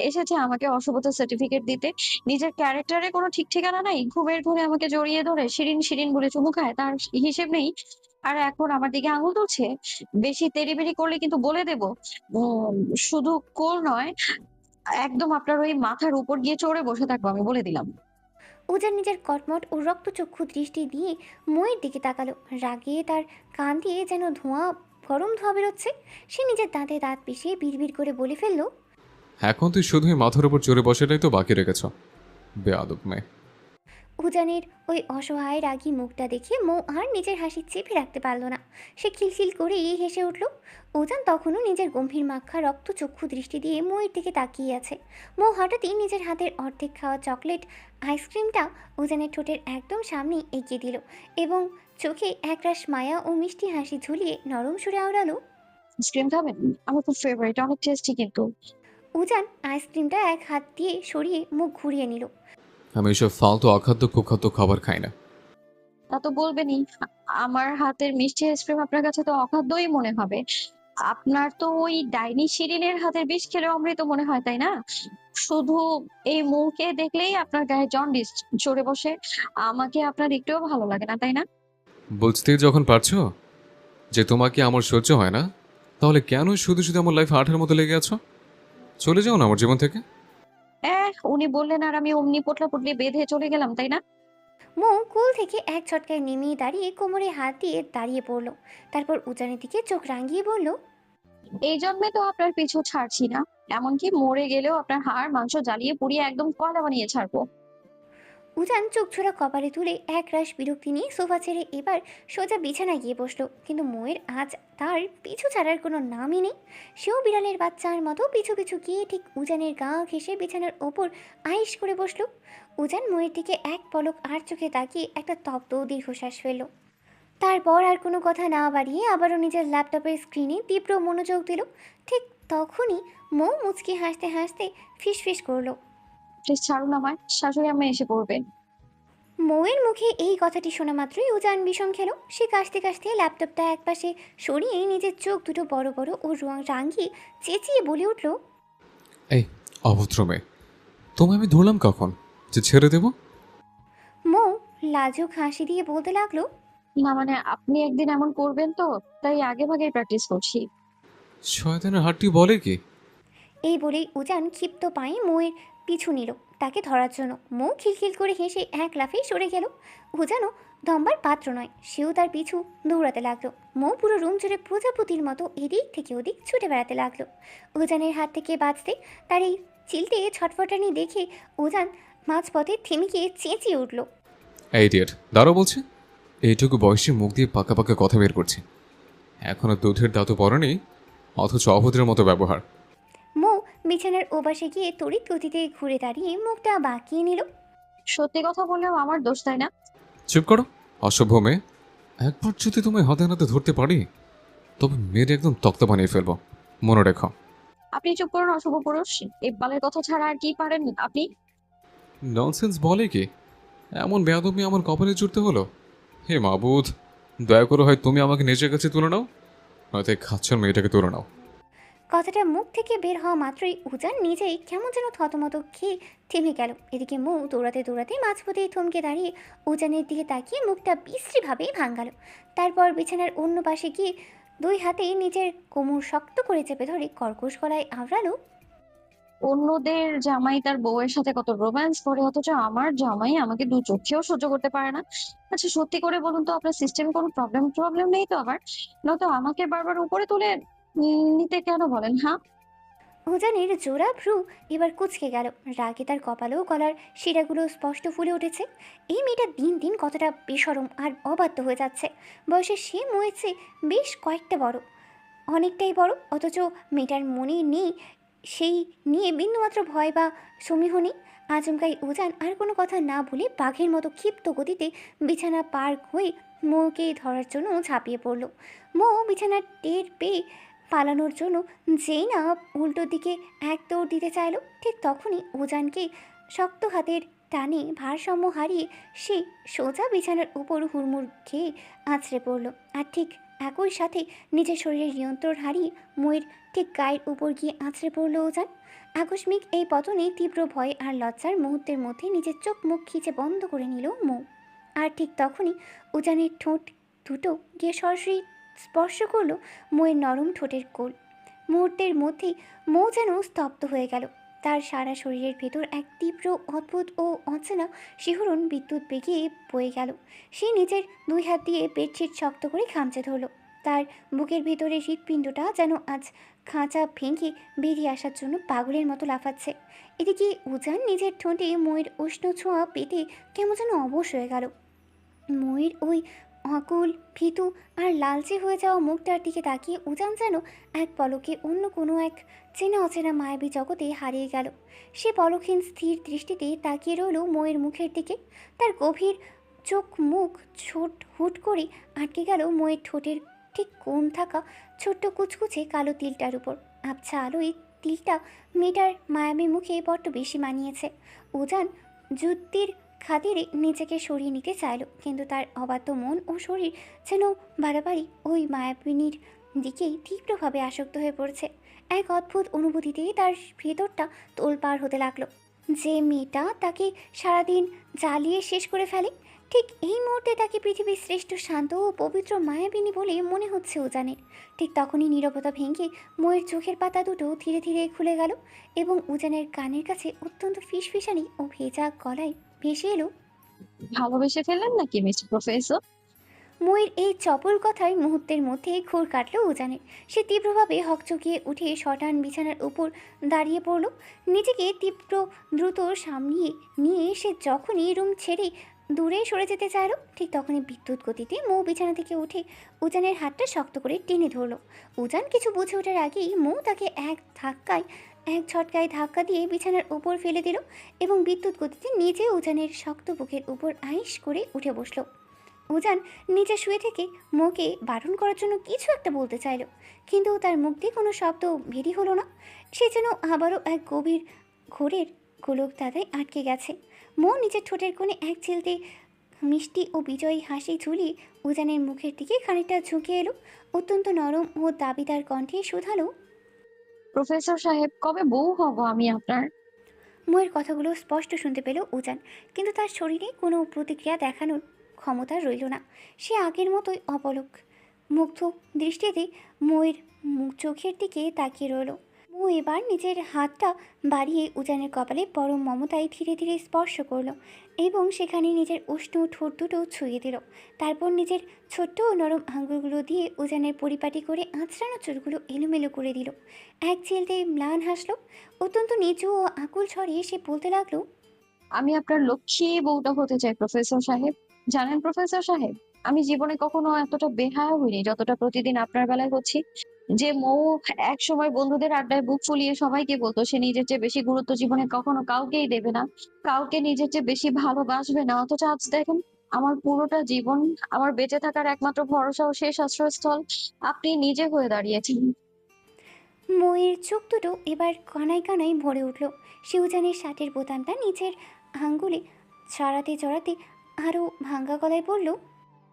[SPEAKER 3] এসেছে আমাকে অসভ্যতার সার্টিফিকেট দিতে। নিজের ক্যারেক্টারে কোনো ঠিক ঠিকানা নাই, ঘুমের ঘরে আমাকে জড়িয়ে ধরে শিরিন শিরিন বলে চুমু খায়, তার হিসেব নেই। আর এখন আমার দিকে আঙুল তুলছে। বেশি তেড়িবেড়ি করলে কিন্তু বলে দেব। উম, শুধু কোল নয়, একদম আপনার ওই মাথার উপর গিয়ে চড়ে বসে থাকবো, আমি বলে দিলাম।
[SPEAKER 1] উজান নিজের কটমট ও রক্তচক্ষু দৃষ্টি দিয়ে ময়ের দিকে তাকালো। রাগে তার কান দিয়ে যেন গরম ধোঁয়া বেরোচ্ছে। সে নিজের দাঁতে দাঁত পিষিয়ে বিড়বিড় করে বলে ফেলল,
[SPEAKER 2] এখন তুই শুধুই মাথার উপর চড়ে বসাটাই তো বাকি রেখেছ, বেয়াদব মেয়ে।
[SPEAKER 1] উজানের ওই অসহায় রাগী মুখটা দেখে মৌ আর নিজের হাসি চেপে রাখতে পারল না। সে খিলখিল করেই হেসে উঠল। উজান তখনও নিজের গম্ভীর মাখা রক্তচক্ষু দৃষ্টি দিয়ে মৌয়ের দিকে তাকিয়ে আছে। মৌ হঠাৎই নিজের হাতের অর্ধেক খাওয়া চকলেট আইসক্রিমটা উজানের ঠোঁটের একদম সামনে এগিয়ে দিল এবং চোখে একরাশ মায়া ও মিষ্টি হাসি ঝুলিয়ে নরম সুরে আওড়ালো,
[SPEAKER 3] আইসক্রিম খাবেন? আমার খুব ফেভারিট, অনেক টেস্টি কিন্তু।
[SPEAKER 1] উজান আইসক্রিমটা এক হাত দিয়ে সরিয়ে মুখ ঘুরিয়ে নিল।
[SPEAKER 2] আমি এসব ফালতু অখাদ্য কুখাদ্য খাবার খাই না।
[SPEAKER 3] তা তো বলবেনই। আমার হাতের মিষ্টি আইসক্রিম আপনার কাছে তো অখাদ্যই মনে হবে। আপনার তো ওই ডাইনি শিরিনের হাতের বিষ খেলে অমৃত মনে হয়, তাই না? শুধু এই মুখে দেখলেই আপনার গায়ে জন্ডিস চড়ে বসে। আমাকে আপনার একটুও ভালো লাগে না, তাই না?
[SPEAKER 2] বুঝতেই যখন পারছো যে তোমাকে আমার সহ্য হয় না, তাহলে কেন শুধু শুধু আমার লাইফে আঠার মতো লেগে আছো? চলে যাও না আমার জীবন থেকে।
[SPEAKER 3] উনি বললেন আর আমি অমনি পোটলা পুটলি বেঁধে চলে গেলাম, তাই না?
[SPEAKER 1] মৌ কোল থেকে এক ঝটকায় নেমে দাঁড়িয়ে কোমরে হাত দিয়ে দাঁড়িয়ে পড়ল। তারপর উজানের দিকে চোখ রাঙিয়ে বলল,
[SPEAKER 3] এই জন্মে তো আপনার পিছু ছাড়ছি না, এমনকি মরে গেলেও আপনার হাড় মাংস জ্বালিয়ে পুড়িয়ে একদম কয়লা বানিয়ে ছাড়বো।
[SPEAKER 1] উজান চোখ ছোড়া কপালে তুলে একরাশ বিরক্তি নিয়ে সোফা ছেড়ে এবার সোজা বিছানায় গিয়ে বসলো, কিন্তু মোয়ের আজ তার পিছু ছাড়ার কোনো নামই নেই। সেও বিড়ালের বাচ্চার মতো পিছু পিছু গিয়ে ঠিক উজানের গা ঘেঁষে বিছানার ওপর আইস করে বসলো। উজান মোয়ের দিকে এক পলক আর চোখে তাকিয়ে একটা তপ্ত দীর্ঘশ্বাস ফেলল। তারপর আর কোনো কথা না বাড়িয়ে আবারও নিজের ল্যাপটপের স্ক্রিনে তীব্র মনোযোগ দিল। ঠিক তখনই মৌ মুচকি হাসতে হাসতে ফিসফিস করলো।
[SPEAKER 3] প্লিজ ছাড়ুন আমায়, শাশুড়ি আম্মা এসে পড়বে।
[SPEAKER 1] মৌয়ের মুখে এই কথাটি শোনা মাত্রই উজান বিষম খেলো। সে কাশতে কাশতে ল্যাপটপটা একপাশে সরিয়ে নিজের চোখ দুটো বড় বড় ও রাঙিয়ে চেঁচিয়ে বলে উঠল।
[SPEAKER 2] এই অভদ্র মেয়ে, তোমায় আমি ধরলাম কখন যে ছেড়ে দেবো?
[SPEAKER 1] মৌ লাজুক হাসি দিয়ে বলতে লাগলো।
[SPEAKER 3] না মানে আপনি একদিন এমন করবেন তো, তাই আগে ভাগেই প্র্যাকটিস করছি।
[SPEAKER 2] শয়তানের হাটটি বলে কি?
[SPEAKER 1] এই বলেই উজান ক্ষিপ্ত পায়ে মৌয়ের পিছু নিল তাকে ধরার জন্য। মৌ খিলখিল করে হেসে এক লাফে সরে গেল। উজানও দম্বার পাত্র নয়, সেও তার পিছু দৌড়াতে লাগলো। মৌ পুরো রুম জুড়ে প্রজাপতির মতো এদিক থেকে ওদিক ছুটে বেড়াতে লাগলো। উজানের হাত থেকে বাঁচতে তার এই চিলতে ছটফটানি দেখে উজান মাঝপথে থেমে গিয়ে চেঁচিয়ে উঠল।
[SPEAKER 2] এই ইডিয়েট, দাঁড়াও বলছি। এইটুকু বয়সে মুখ দিয়ে পাকা পাকা কথা বের করছি, এখনো দুধের দাঁতও পড়েনি, অথচ অভদ্রের মতো ব্যবহার।
[SPEAKER 1] মৌ বিছানার ওপাশে গিয়ে তড়িৎ গতিতে ঘুরে দাঁড়িয়ে মুখটা বাঁকিয়ে নিল।
[SPEAKER 3] সত্যি কথা বললেও আমার দোষ, তাই না?
[SPEAKER 2] চুপ করো অসভ্য মেয়ে। একবার যদি তোমায় হাতে নাতে ধরতে পারি তবে মেয়ের একদম তক্তা বানিয়ে ফেলবো, মনে রেখো।
[SPEAKER 3] আপনি চুপ করুন অশুভ পুরুষ, এই বালের কথা ছাড়া আর কি পারেন আপনি?
[SPEAKER 2] ননসেন্স বলে কি? এমন বেয়াদবি আমার কপালে জুড়তে হলো। হে মাবুদ, দয়া করে হয় তুমি আমাকে নিজের কাছে তুলে নাও, হয়তো এই খাচ্ছর মেয়েটাকে তুলে নাও।
[SPEAKER 1] কথাটা মুখ থেকে বের হওয়া মাত্রই উজান নিজেই কেমন যেন থতমত খেয়ে থেমে গেল। এদিকে মৌ দৌড়াতে দৌড়াতে মাঝপথেই থমকে দাঁড়িয়ে উজানের দিকে তাকিয়ে মুখটা বিশ্রীভাবে ভাঙাল। তারপর বিছানার অন্য পাশে গিয়ে দুই হাতে নিজের কোমর শক্ত করে চেপে ধরে কর্কশ গলায় আওড়ালো।
[SPEAKER 3] অন্যদের জামাই তার বউয়ের সাথে কত রোম্যান্স করে, অথচ আমার জামাই আমাকে দু চোখেও সহ্য করতে পারে না। আচ্ছা সত্যি করে বলুন তো, আপনার সিস্টেমে কোনো প্রবলেম প্রবলেম নেই তো আবার? নয়তো আমাকে বারবার উপরে তুলে নিতে কেন বলেন, হ্যাঁ?
[SPEAKER 1] উজানের জোড়া ভ্রু এবার কুঁচকে গেল। রাগে তার কপালেও গলার শিরাগুলো স্পষ্ট ফুলে উঠেছে। এই মেয়েটা দিন দিন কতটা বেশরম আর অবাধ্য হয়ে যাচ্ছে। বয়সে সে মরেছে বেশ কয়েকটা বড়, অনেকটাই বড়, অথচ মেয়েটার মনে নেই সেই নিয়ে বিন্দুমাত্র ভয় বা সমীহ নেই। আচমকাই উজান আর কোনো কথা না বলে বাঘের মতো ক্ষিপ্ত গতিতে বিছানা পার হয়ে মৌকে ধরার জন্য ঝাঁপিয়ে পড়ল। মৌ বিছানার টের পেয়ে পালানোর জন্য যেই না উল্টো দিকে এক দৌড় দিতে চাইল, ঠিক তখনই উজানকে শক্ত হাতের টানে ভারসাম্য হারিয়ে সে সোজা বিছানার উপর হুড়মুড় খেয়ে আছড়ে পড়ল। আর ঠিক একই সাথে নিজের শরীরের নিয়ন্ত্রণ হারিয়ে ময়ের ঠিক গায়ের উপর গিয়ে আছড়ে পড়ল উজান। আকস্মিক এই পতনে তীব্র ভয় আর লজ্জার মুহূর্তের মধ্যে নিজের চোখ মুখ খিচে বন্ধ করে নিল মৌ। আর ঠিক তখনই উজানের ঠোঁট দুটো গিয়ে সরাসরি স্পর্শ করলো ময়ের নরম ঠোঁটের কোল। মুহূর্তের মধ্যেই মৌ যেন স্তব্ধ হয়ে গেল। তার সারা শরীরের ভেতর এক তীব্র অদ্ভুত ও অচেনা শিহরণ বিদ্যুৎ বেগে বয়ে গেল। সে নিজের দুই হাত দিয়ে বেডশিট শক্ত করে খামচে ধরল। তার বুকের ভেতরে হৃৎপিণ্ডটা যেন আজ খাঁচা ভেঙে বেরিয়ে আসার জন্য পাগলের মতো লাফাচ্ছে। এদিকে উজান নিজের ঠোঁটে ময়ের উষ্ণ ছোঁয়া পেতে কেমন যেন অবশ হয়ে গেল। ময়ের ওই আকুল ভীতু আর লালচে হয়ে যাওয়া মুখটার দিকে তাকিয়ে উজান যেন এক পলকে অন্য কোনো এক চেনা অচেনা মায়াবী জগতে হারিয়ে গেল। সে পলকহীন স্থির দৃষ্টিতে তাকিয়ে রইল ময়ের মুখের দিকে। তার গভীর চোখ মুখ ছোট হুট করে আটকে গেল ময়ের ঠোঁটের ঠিক কোণ থাকা ছোট্ট কুচকুচে কালো তিলটার উপর। আবছা আলোয় তিলটা মেয়েটার মায়াবী মুখে বড্ড বেশি মানিয়েছে। উজান যুক্তির খাতিরে নিজেকে সরিয়ে নিতে চাইল, কিন্তু তার অবাধ্য মন ও শরীর যেন বাড়াবাড়ি ওই মায়াবিনীর দিকেই তীব্রভাবে আসক্ত হয়ে পড়ছে। এক অদ্ভুত অনুভূতিতে তার ভেতরটা তোলপাড় হতে লাগলো। যে মেয়েটা তাকে সারাদিন জ্বালিয়ে শেষ করে ফেলে, ঠিক এই মুহূর্তে তাকে পৃথিবীর শ্রেষ্ঠ শান্ত ও পবিত্র মায়াবিনী বলে মনে হচ্ছে উজানের। ঠিক তখনই নীরবতা ভেঙে ময়ের চোখের পাতা দুটো ধীরে ধীরে খুলে গেল এবং উজানের কানের কাছে অত্যন্ত ফিসফিসানি ও ভেজা গলায় ভেসে এলো।
[SPEAKER 3] ভালোবেসে ফেললেন নাকি মিস্টার প্রফেসর?
[SPEAKER 1] ময়ের এই চপল কথায় মুহূর্তের মধ্যে ঘোর কাটল উজানের। সে তীব্রভাবে হকচকিয়ে উঠে শটান বিছানার উপর দাঁড়িয়ে পড়ল। নিজেকে দ্রুত সামলিয়ে নিয়ে সে যখনই রুম ছেড়ে দূরে সরে যেতে চাইল, ঠিক তখনই বিদ্যুৎ গতিতে মৌ বিছানা থেকে উঠে উজানের হাতটা শক্ত করে টেনে ধরল। উজান কিছু বুঝে ওঠার আগেই মৌ তাকে এক ঝটকায় ধাক্কা দিয়ে বিছানার উপর ফেলে দিল এবং বিদ্যুৎ গতিতে নিজে উজানের শক্ত বুকের উপর আইস করে উঠে বসল। উজান নিচে শুয়ে থেকে মৌকে বারণ করার জন্য কিছু একটা বলতে চাইল, কিন্তু তার মুখ দিয়ে কোনো শব্দ বেরি হলো না। সে যেন আবারও এক গভীর ঘোরের গোলক দাদায় আটকে গেছে। মৌ নিজের ঠোঁটের কোণে এক চিলতে মিষ্টি ও বিজয়ী হাসি ঝুলিয়ে উজানের মুখের দিকে খানিকটা ঝুঁকে এলো। অত্যন্ত নরম ও দাবিদার কণ্ঠে শুধালো,
[SPEAKER 3] প্রফেসর সাহেব, কবে বউ হব আমি আপনার?
[SPEAKER 1] মৌয়ের কথাগুলো স্পষ্ট শুনতে পেল উজান, কিন্তু তার শরীরে কোনো প্রতিক্রিয়া দেখানোর ক্ষমতা রইল না। সে আগের মতোই অপলক মুগ্ধ দৃষ্টিতে মৌয়ের চোখের দিকে তাকিয়ে রইল। মৌ এবার নিজের হাতটা বাড়িয়ে উজানের কপালে পরম মমতায় ধীরে ধীরে স্পর্শ করলো এবং সেখানে নিজের উষ্ণ ঠোঁট দুটো ছুঁয়ে দিল। তারপর নিজের ছোট্ট ও নরম আঙুলগুলো দিয়ে উজানের পরিপাটি করে আঁচড়ানো চুলগুলো এলোমেলো করে দিল। এক চিলতে ম্লান হাসলো। অত্যন্ত নিচু ও আকুল স্বরে সে বলতে লাগলো,
[SPEAKER 3] আমি আপনার লক্ষ্মী বউটা হতে চাই প্রফেসর সাহেব। জানেন প্রফেসর সাহেব, আমি জীবনে কখনো এতটা বেহায়া হইনি যতটা প্রতিদিন আপনার বেলায় হচ্ছি। যে মৌ এক সময় বন্ধুদের আড্ডায় বুক ফুলিয়ে সবাইকে বলতো সে নিজের চেয়ে বেশি গুরুত্ব জীবনে কখনো কাউকেই দেবে না, কাউকে নিজের চেয়ে বেশি ভালোবাসবে না, অথচ আজ দেখেন আমার পুরোটা জীবন, আমার বেঁচে থাকার একমাত্র ভরসা ও শেষ আশ্রয়স্থল আপনি নিজে হয়ে দাঁড়িয়েছেন।
[SPEAKER 1] ময়ের চোখ দুটো এবার কানায় কানায় ভরে উঠল। সে উজানের শার্টের বোতামটা নিচের আঙ্গুলে চড়াতে আরও ভাঙ্গা গলায় বলল,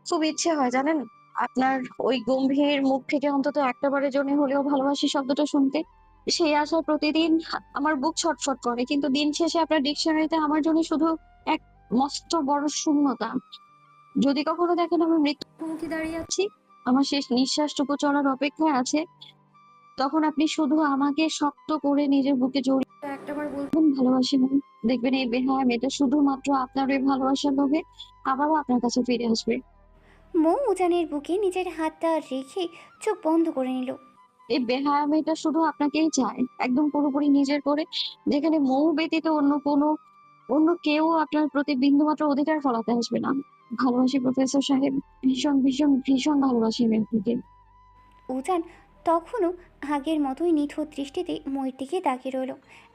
[SPEAKER 3] খুব ইচ্ছে হয় জানেন আপনার ওই গম্ভীর মুখ থেকে অন্তত একটাবারের জন্য হলেও ভালোবাসি শব্দটা শুনতে। সেই আশায় প্রতিদিন আমার বুক ছটফট করে, কিন্তু দিন শেষে আপনার ডিকশনারিতে আমার জন্য শুধু এক মস্ত বড় শূন্যতা। যদি কখনো দেখেন আমি মৃত্যুমুখী দাঁড়িয়ে আছি, আমার শেষ নিঃশ্বাসটুকু চলার অপেক্ষায় আছে, তখন আপনি শুধু আমাকে শক্ত করে নিজের বুকে জড়িয়ে একটাবার বলবেন ভালোবাসি মন। দেখবেন এই বেহায়া মেয়েটা শুধুমাত্র আপনার ওই ভালোবাসার লোভে আবারও আপনার কাছে ফিরে আসবে।
[SPEAKER 1] মৌ উজানের বুকে নিজের হাতটা রেখে চোখ বন্ধ করে নিল।
[SPEAKER 3] এই বেহায়া মেয়েটা শুধু আপনাকেই চায়, একদম পুরোপুরি নিজের করে, যেখানে মৌ ব্যতীত অন্য কেউ আপনার প্রতি বিন্দুমাত্র অধিকার ফলাতে আসবে না। ভালোবাসি প্রফেসর সাহেব, ভীষণ ভীষণ ভীষণ ভালোবাসি আমি আপনাকে।
[SPEAKER 1] উজান তখনও আগের মতোই নিথর দৃষ্টিতে ময়ের দিকে তাকিয়ে রইল।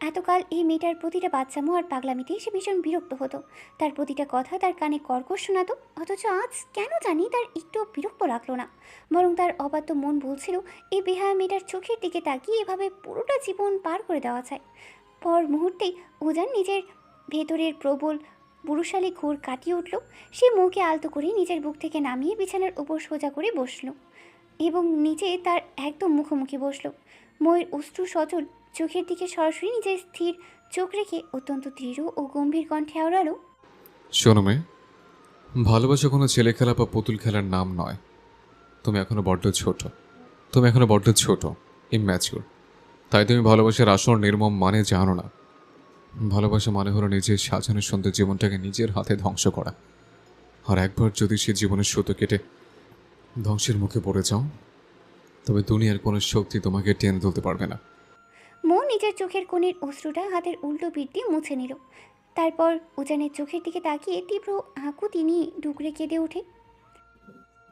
[SPEAKER 1] এতকাল এই মেয়েটার প্রতিটা বাচ্চামো আর পাগলামিতে সে ভীষণ বিরক্ত হতো। তার প্রতিটা কথা তার কানে কর্কশ শোনাতো, অথচ আজ কেন জানি তার একটু বিরক্ত লাগলো না। বরং তার অবাধ্য মন বলছিল এই বেহায়া মেয়েটার চোখের দিকে তাকিয়ে এভাবে পুরোটা জীবন পার করে দেওয়া যায়। পর মুহূর্তেই উজান নিজের ভেতরের প্রবল পুরুষালী ঘোর কাটিয়ে উঠল। সে মুখে আলতো করে নিজের বুক থেকে নামিয়ে বিছানার উপর সোজা করে বসলো এবং নিচে তার একদম মুখোমুখি বসলো। ময়ের অশ্রু সজল চোখের দিকে সরাসরি নিজের স্থির চোখ রেখে অত্যন্ত দৃঢ় ও গম্ভীর কণ্ঠে আওড়ালো,
[SPEAKER 2] শোনো মেয়ে, ভালোবাসা কোনো ছেলে খেলা বা পুতুল খেলার নাম নয়। তুমি এখনো বড্ড ছোট, ইম্যাচিওর। তাই তুমি ভালোবাসার আসল নির্মম মানে জানো না। ভালোবাসা মানে হলো নিজের সাজানো সুন্দর জীবনটাকে নিজের হাতে ধ্বংস করা। আর একবার যদি সে জীবনের সুতো কেটে ধ্বংসের মুখে পড়ে যাও, তবে দুনিয়ার কোনো শক্তি তোমাকে টেনে তুলতে পারবে না।
[SPEAKER 1] মৌ নিজের চোখের কোণের অশ্রুটা হাতের উল্টো পিঠ দিয়ে মুছে নিল। তারপর উজানের চোখের দিকে তাকিয়ে তীব্র আকুতি নিয়ে ডুকরে কেঁদে ওঠে।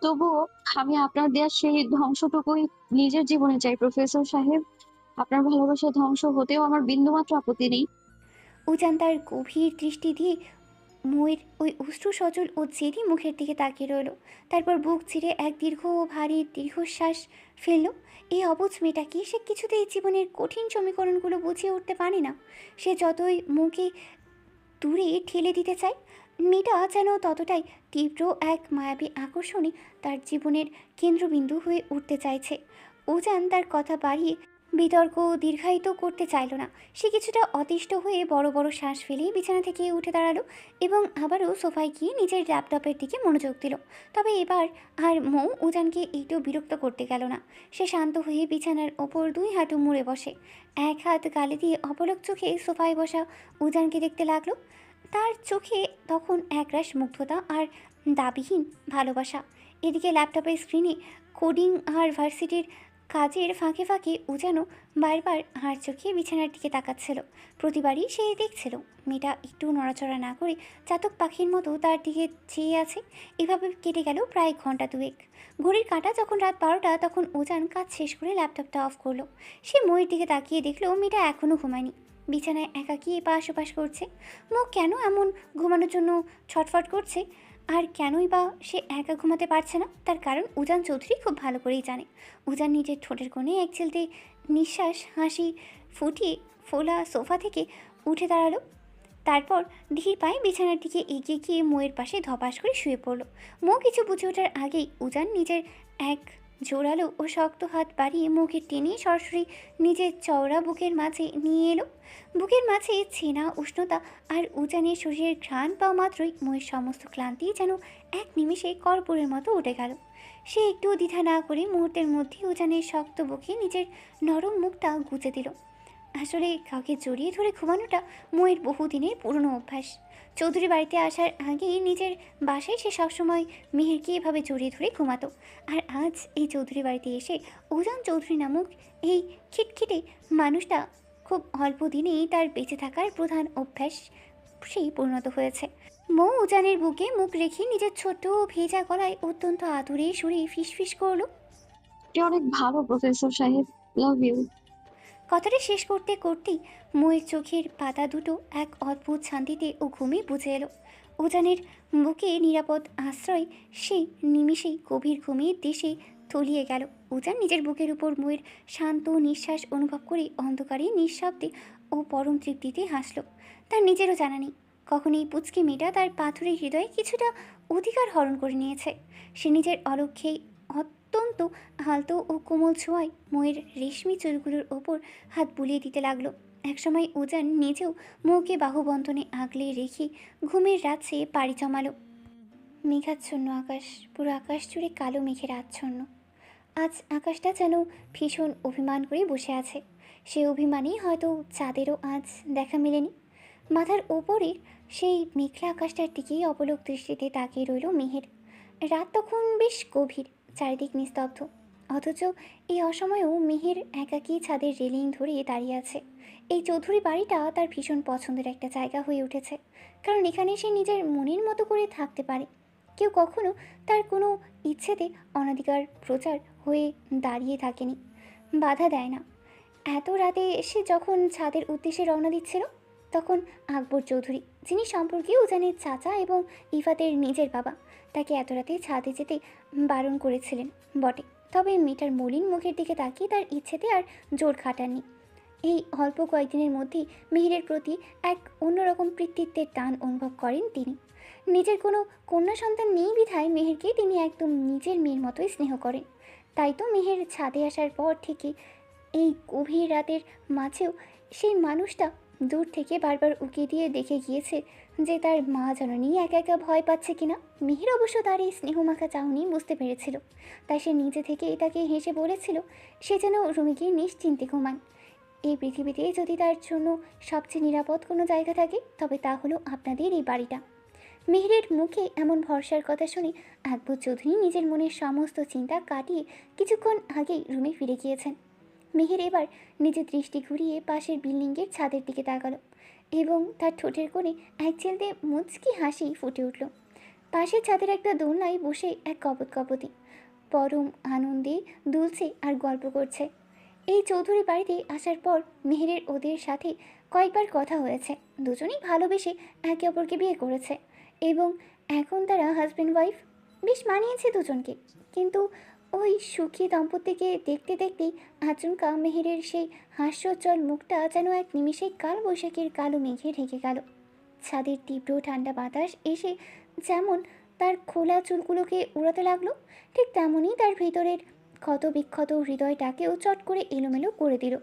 [SPEAKER 3] তবুও আমি আপনার দেওয়া সেই ধ্বংসটুকুই নিজের জীবনে চাই প্রফেসর সাহেব। আপনার ভালোবাসা ধ্বংস হতেও আমার বিন্দুমাত্র আপত্তি নেই।
[SPEAKER 1] উজান তার গভীর দৃষ্টি দিয়ে ময়ের ওই অশ্রু সজল ও জেদি মুখের দিকে তাকিয়ে রইল। তারপর বুক চিরে এক দীর্ঘ ও ভারী দীর্ঘশ্বাস ফেলল। এই অবুঝ মেয়েটাকে সে কিছুতেই জীবনের কঠিন সমীকরণগুলো বুঝিয়ে উঠতে পারে না। সে যতই মুখে দূরে ঠেলে দিতে চায়, মেয়েটা যেন ততটাই তীব্র এক মায়াবী আকর্ষণে তার জীবনের কেন্দ্রবিন্দু হয়ে উঠতে চাইছে। উজান তার কথা বাড়িয়ে বিতর্ক দীর্ঘায়িত করতে চাইল না। সে কিছুটা অতিষ্ঠ হয়ে বড় বড় শ্বাস ফেলে বিছানা থেকে উঠে দাঁড়ালো এবং আবারও সোফায় গিয়ে নিজের ল্যাপটপের দিকে মনোযোগ দিল। তবে এবার আর মৌ উজানকে একটু বিরক্ত করতে গেল না। সে শান্ত হয়ে বিছানার ওপর দুই হাঁটু মুড়ে বসে এক হাত গালে দিয়ে অপলক চোখে সোফায় বসা উজানকে দেখতে লাগলো। তার চোখে তখন একরাশ মুগ্ধতা আর দাবিহীন ভালোবাসা। এদিকে ল্যাপটপের স্ক্রিনে কোডিং আর ভার্সিটির কাজের ফাঁকে ফাঁকে উজানো বারবার হাড় চোখে বিছানার দিকে তাকাচ্ছিল। প্রতিবারই সে দেখছিল মেয়েটা একটু নড়াচড়া না করে চাতক পাখির মতো তার দিকে চেয়ে আছে। এভাবে কেটে গেল প্রায় ঘন্টা দুয়েক। ঘড়ির কাঁটা যখন রাত 12টা, তখন উজান কাজ শেষ করে ল্যাপটপটা অফ করলো। সে ময়ের দিকে তাকিয়ে দেখলো মেয়েটা এখনও ঘুমায়নি, বিছানায় একাকী এপাশ ওপাশ করছে। মুখ কেন এমন ঘুমানোর জন্য ছটফট করছে, আর কেনই বা সে একা ঘুমাতে পারছে না, তার কারণ উজান চৌধুরী খুব ভালো করেই জানে। উজান নিজের ঠোঁটের কোণে এক ছেলতে নিঃশ্বাস হাসি ফুটিয়ে ফোলা সোফা থেকে উঠে দাঁড়ালো। তারপর ধীর পায়ে বিছানার দিকে এগিয়ে গিয়ে মোয়ের পাশে ধপাস করে শুয়ে পড়ল। মো কিছু বুঝে ওঠার আগেই উজান নিজের এক জোরালো ও শক্ত হাত বাড়িয়ে মুখে টেনে সরাসরি নিজের চওড়া বুকের মাঝে নিয়ে এলো। বুকের মাঝে ছেনা উষ্ণতা আর উজানের শরীরের ঘ্রাণ পাওয়া মাত্রই মোয়ের সমস্ত ক্লান্তি যেন এক নিমেষে কর্পূরের মতো উঠে গেল। সে একটু দ্বিধা না করে মুহূর্তের মধ্যে উজানের শক্ত বুকে নিজের নরম মুখটা গুজে দিল। আসলে কাউকে জড়িয়ে ধরে ঘুমানোটা মোয়ের বহুদিনের পুরনো অভ্যাস। চৌধুরী বাড়িতে আসার আগেই নিজের বাসায় সে সবসময় মেহেরকে এভাবে জড়িয়ে ধরে ঘুমাতো। আর আজ এই চৌধুরী বাড়িতে এসে উজান চৌধুরী নামক এই খিটখিটে মানুষটা খুব অল্প দিনেই তার বেঁচে থাকার প্রধান অভ্যাস সেই পরিণত হয়েছে। মৌ উজানের বুকে মুখ রেখে নিজের ছোট্ট ভেজা গলায় অত্যন্ত আদুরে সুরে ফিসফিস করলো।
[SPEAKER 3] আপনি অনেক ভালো প্রফেসর সাহেব, লাভ ইউ।
[SPEAKER 1] কথাটা শেষ করতে করতেই ময়ের চোখের পাতা দুটো এক অদ্ভুত শান্তিতে ও ঘুমে বুঝে এলো। উজানের বুকে নিরাপদ আশ্রয় সেই নিমিষেই গভীর ঘুমের দেশে তলিয়ে গেল। উজান নিজের বুকের উপর ময়ের শান্ত নিঃশ্বাস অনুভব করে অন্ধকারে নিঃশব্দে ও পরম তৃপ্তিতে হাসল। তার নিজেরও জানা নেই কখন এই পুচকি মেয়েটা তার পাথরের হৃদয়ে কিছুটা অধিকার হরণ করে নিয়েছে। সে নিজের অলক্ষ্যেই অত্যন্ত হালতো ও কোমল ছোঁয়ায় ময়ের রেশমি চুলগুলোর ওপর হাত বুলিয়ে দিতে লাগলো। একসময় উজান নিজেও মৌকে বাহুবন্ধনে আগলে রেখে ঘুমের রাত্রে পাড়ি জমালো। মেঘাচ্ছন্ন আকাশ, পুরো আকাশ জুড়ে কালো মেঘের আচ্ছন্ন। আজ আকাশটা যেন ভীষণ অভিমান করে বসে আছে। সে অভিমানেই হয়তো চাঁদেরও আজ দেখা মেলেনি। মাথার ওপরে সেই মেঘলা আকাশটার দিকেই অপলক দৃষ্টিতে তাকিয়ে রইল মেহের। রাত তখন বেশ গভীর, চারিদিক নিস্তব্ধ, অথচ এই অসময়েও মেহের একাকী ছাদের রেলিং ধরে দাঁড়িয়ে আছে। এই চৌধুরী বাড়িটা তার ভীষণ পছন্দের একটা জায়গা হয়ে উঠেছে, কারণ এখানে সে নিজের মনের মতো করে থাকতে পারে। কেউ কখনো তার কোনো ইচ্ছেতে অনধিকার প্রচার হয়ে দাঁড়িয়ে থাকেনি, বাধা দেয় না। এত রাতে সে যখন ছাদের উদ্দেশ্যে রওনা দিচ্ছিল, তখন আকবর চৌধুরী, যিনি সম্পর্কে উজানের চাচা এবং ইফাতের নিজের বাবা, তাকে এত রাতে ছাদে যেতে বারণ করেছিলেন বটে, তবে মেয়েটার মলিন মুখের দিকে তাকিয়ে তার ইচ্ছেতে আর জোর খাটাননি। এই অল্প কয়েকদিনের মধ্যেই মেহেরের প্রতি এক অন্যরকম কৃতিত্বের টান অনুভব করেন তিনি। নিজের কোনো কন্যা সন্তান নেই বিধায় মেহেরকে তিনি একদম নিজের মেয়ের মতোই স্নেহ করেন। তাই তো মেহের ছাদে আসার পর থেকে এই গভীর রাতের মাঝেও সেই মানুষটা দূর থেকে বারবার উকি দিয়ে দেখে গিয়েছে যে তার মা জননী একা একা ভয় পাচ্ছে কিনা। মিহির অবশ্য তার এই স্নেহমাখা চাহনি বুঝতে পেরেছিল, তাই সে নিজে থেকে তাকে হেসে বলেছিল সে যেন রুমে গিয়ে নিশ্চিন্তে ঘুমান। এই পৃথিবীতে যদি তার জন্য সবচেয়ে নিরাপদ কোনো জায়গা থাকে, তবে তা হলো আপনাদের এই বাড়িটা। মিহিরের মুখে এমন ভরসার কথা শুনে আকবর চৌধুরী নিজের মনের সমস্ত চিন্তা কাটিয়ে কিছুক্ষণ আগেই রুমে ফিরে গিয়েছেন। মিহির এবার নিজের দৃষ্টি ঘুরিয়ে পাশের বিল্ডিংয়ের ছাদের দিকে তাকালো এবং তার ঠোঁটের কোণে এক চেলতে মুচকি হাসি ফুটে উঠল। পাশের ছাদের একটা দোলনায় বসে এক কপতি পরম আনন্দে দুলছে আর গল্প করছে। এই চৌধুরী বাড়িতে আসার পর মিহিরের ওদের সাথে কয়েকবার কথা হয়েছে। দুজনেই ভালোবেসে একে অপরকে বিয়ে করেছে এবং এখন তারা হাজব্যান্ড ওয়াইফ। বেশ মানিয়েছে দুজনকে, কিন্তু ওই সুখী দম্পতিকে দেখতে দেখতেই আচমকা মেহেরের সেই হাস্যোজ্জ্বল মুখটা যেন এক নিমিষে কাল বৈশাখীর কালো মেঘে ঢেকে গেল। ছাদের তীব্র ঠান্ডা বাতাস এসে যেমন তার খোলা চুলগুলোকে উড়াতে লাগলো, ঠিক তেমনই তার ভিতরের ক্ষত বিক্ষত হৃদয়টাকেও চট করে এলোমেলো করে দিল।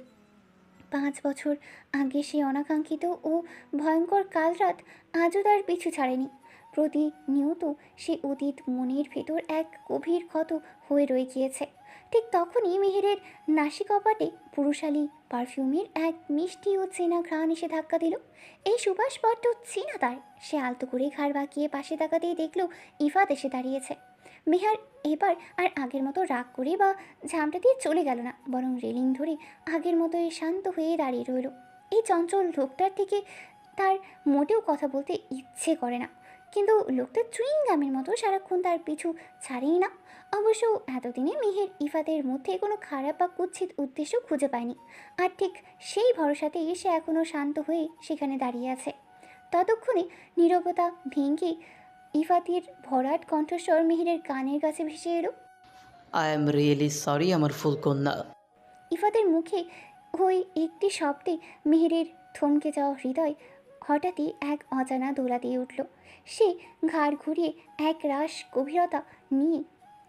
[SPEAKER 1] 5 বছর আগে সে অনাকাঙ্ক্ষিত ও ভয়ঙ্কর কালরাত আজও তার পিছু ছাড়েনি। প্রতিনিয়ত সে অতীত মনের ভেতর এক গভীর ক্ষত হয়ে রয়ে গিয়েছে। ঠিক তখনই মেহেরের নাসিকপাটে পুরুষালী পারফিউমের এক মিষ্টি ও চেনা ঘ্রাণ এসে ধাক্কা দিল। এই সুবাস বড্ড চেনা তার। সে আলতো করে ঘাড় বাঁকিয়ে পাশে তাকাতেই দেখল ইফাত এসে দাঁড়িয়েছে। মেহার এবার আর আগের মতো রাগ করে বা ঝামটা দিয়ে চলে গেল না, বরং রেলিং ধরে আগের মতোই শান্ত হয়ে দাঁড়িয়ে রইল। এই চঞ্চল লোকটার থেকে তার মোটেও কথা বলতে ইচ্ছে করে না, কিন্তু লোকটা চুইংগামের মতো সারাক্ষণ তার পিছু ছাড়েই না। অবশ্য এতদিনে মেহের ইফাতের মধ্যে কোনো খারাপ বা কুৎসিত উদ্দেশ্য খুঁজে পায়নি, আর ঠিক সেই ভরসাতেই সে এখনও শান্ত হয়ে সেখানে দাঁড়িয়ে আছে। ততক্ষণে নীরবতা ভেঙে ইফাতের ভরাট কণ্ঠস্বর মেহেরের কানের কাছে ভেসে এলো।
[SPEAKER 4] আই এম রিয়েলি সরি আমার ফুলকন্যা।
[SPEAKER 1] ইফাতের মুখে ওই একটি শব্দে মেহেরের থমকে যাওয়া হৃদয় হঠাৎই এক অজানা দোলা দিয়ে উঠল। সে ঘাড় ঘুরিয়ে এক রাশ গভীরতা নিয়ে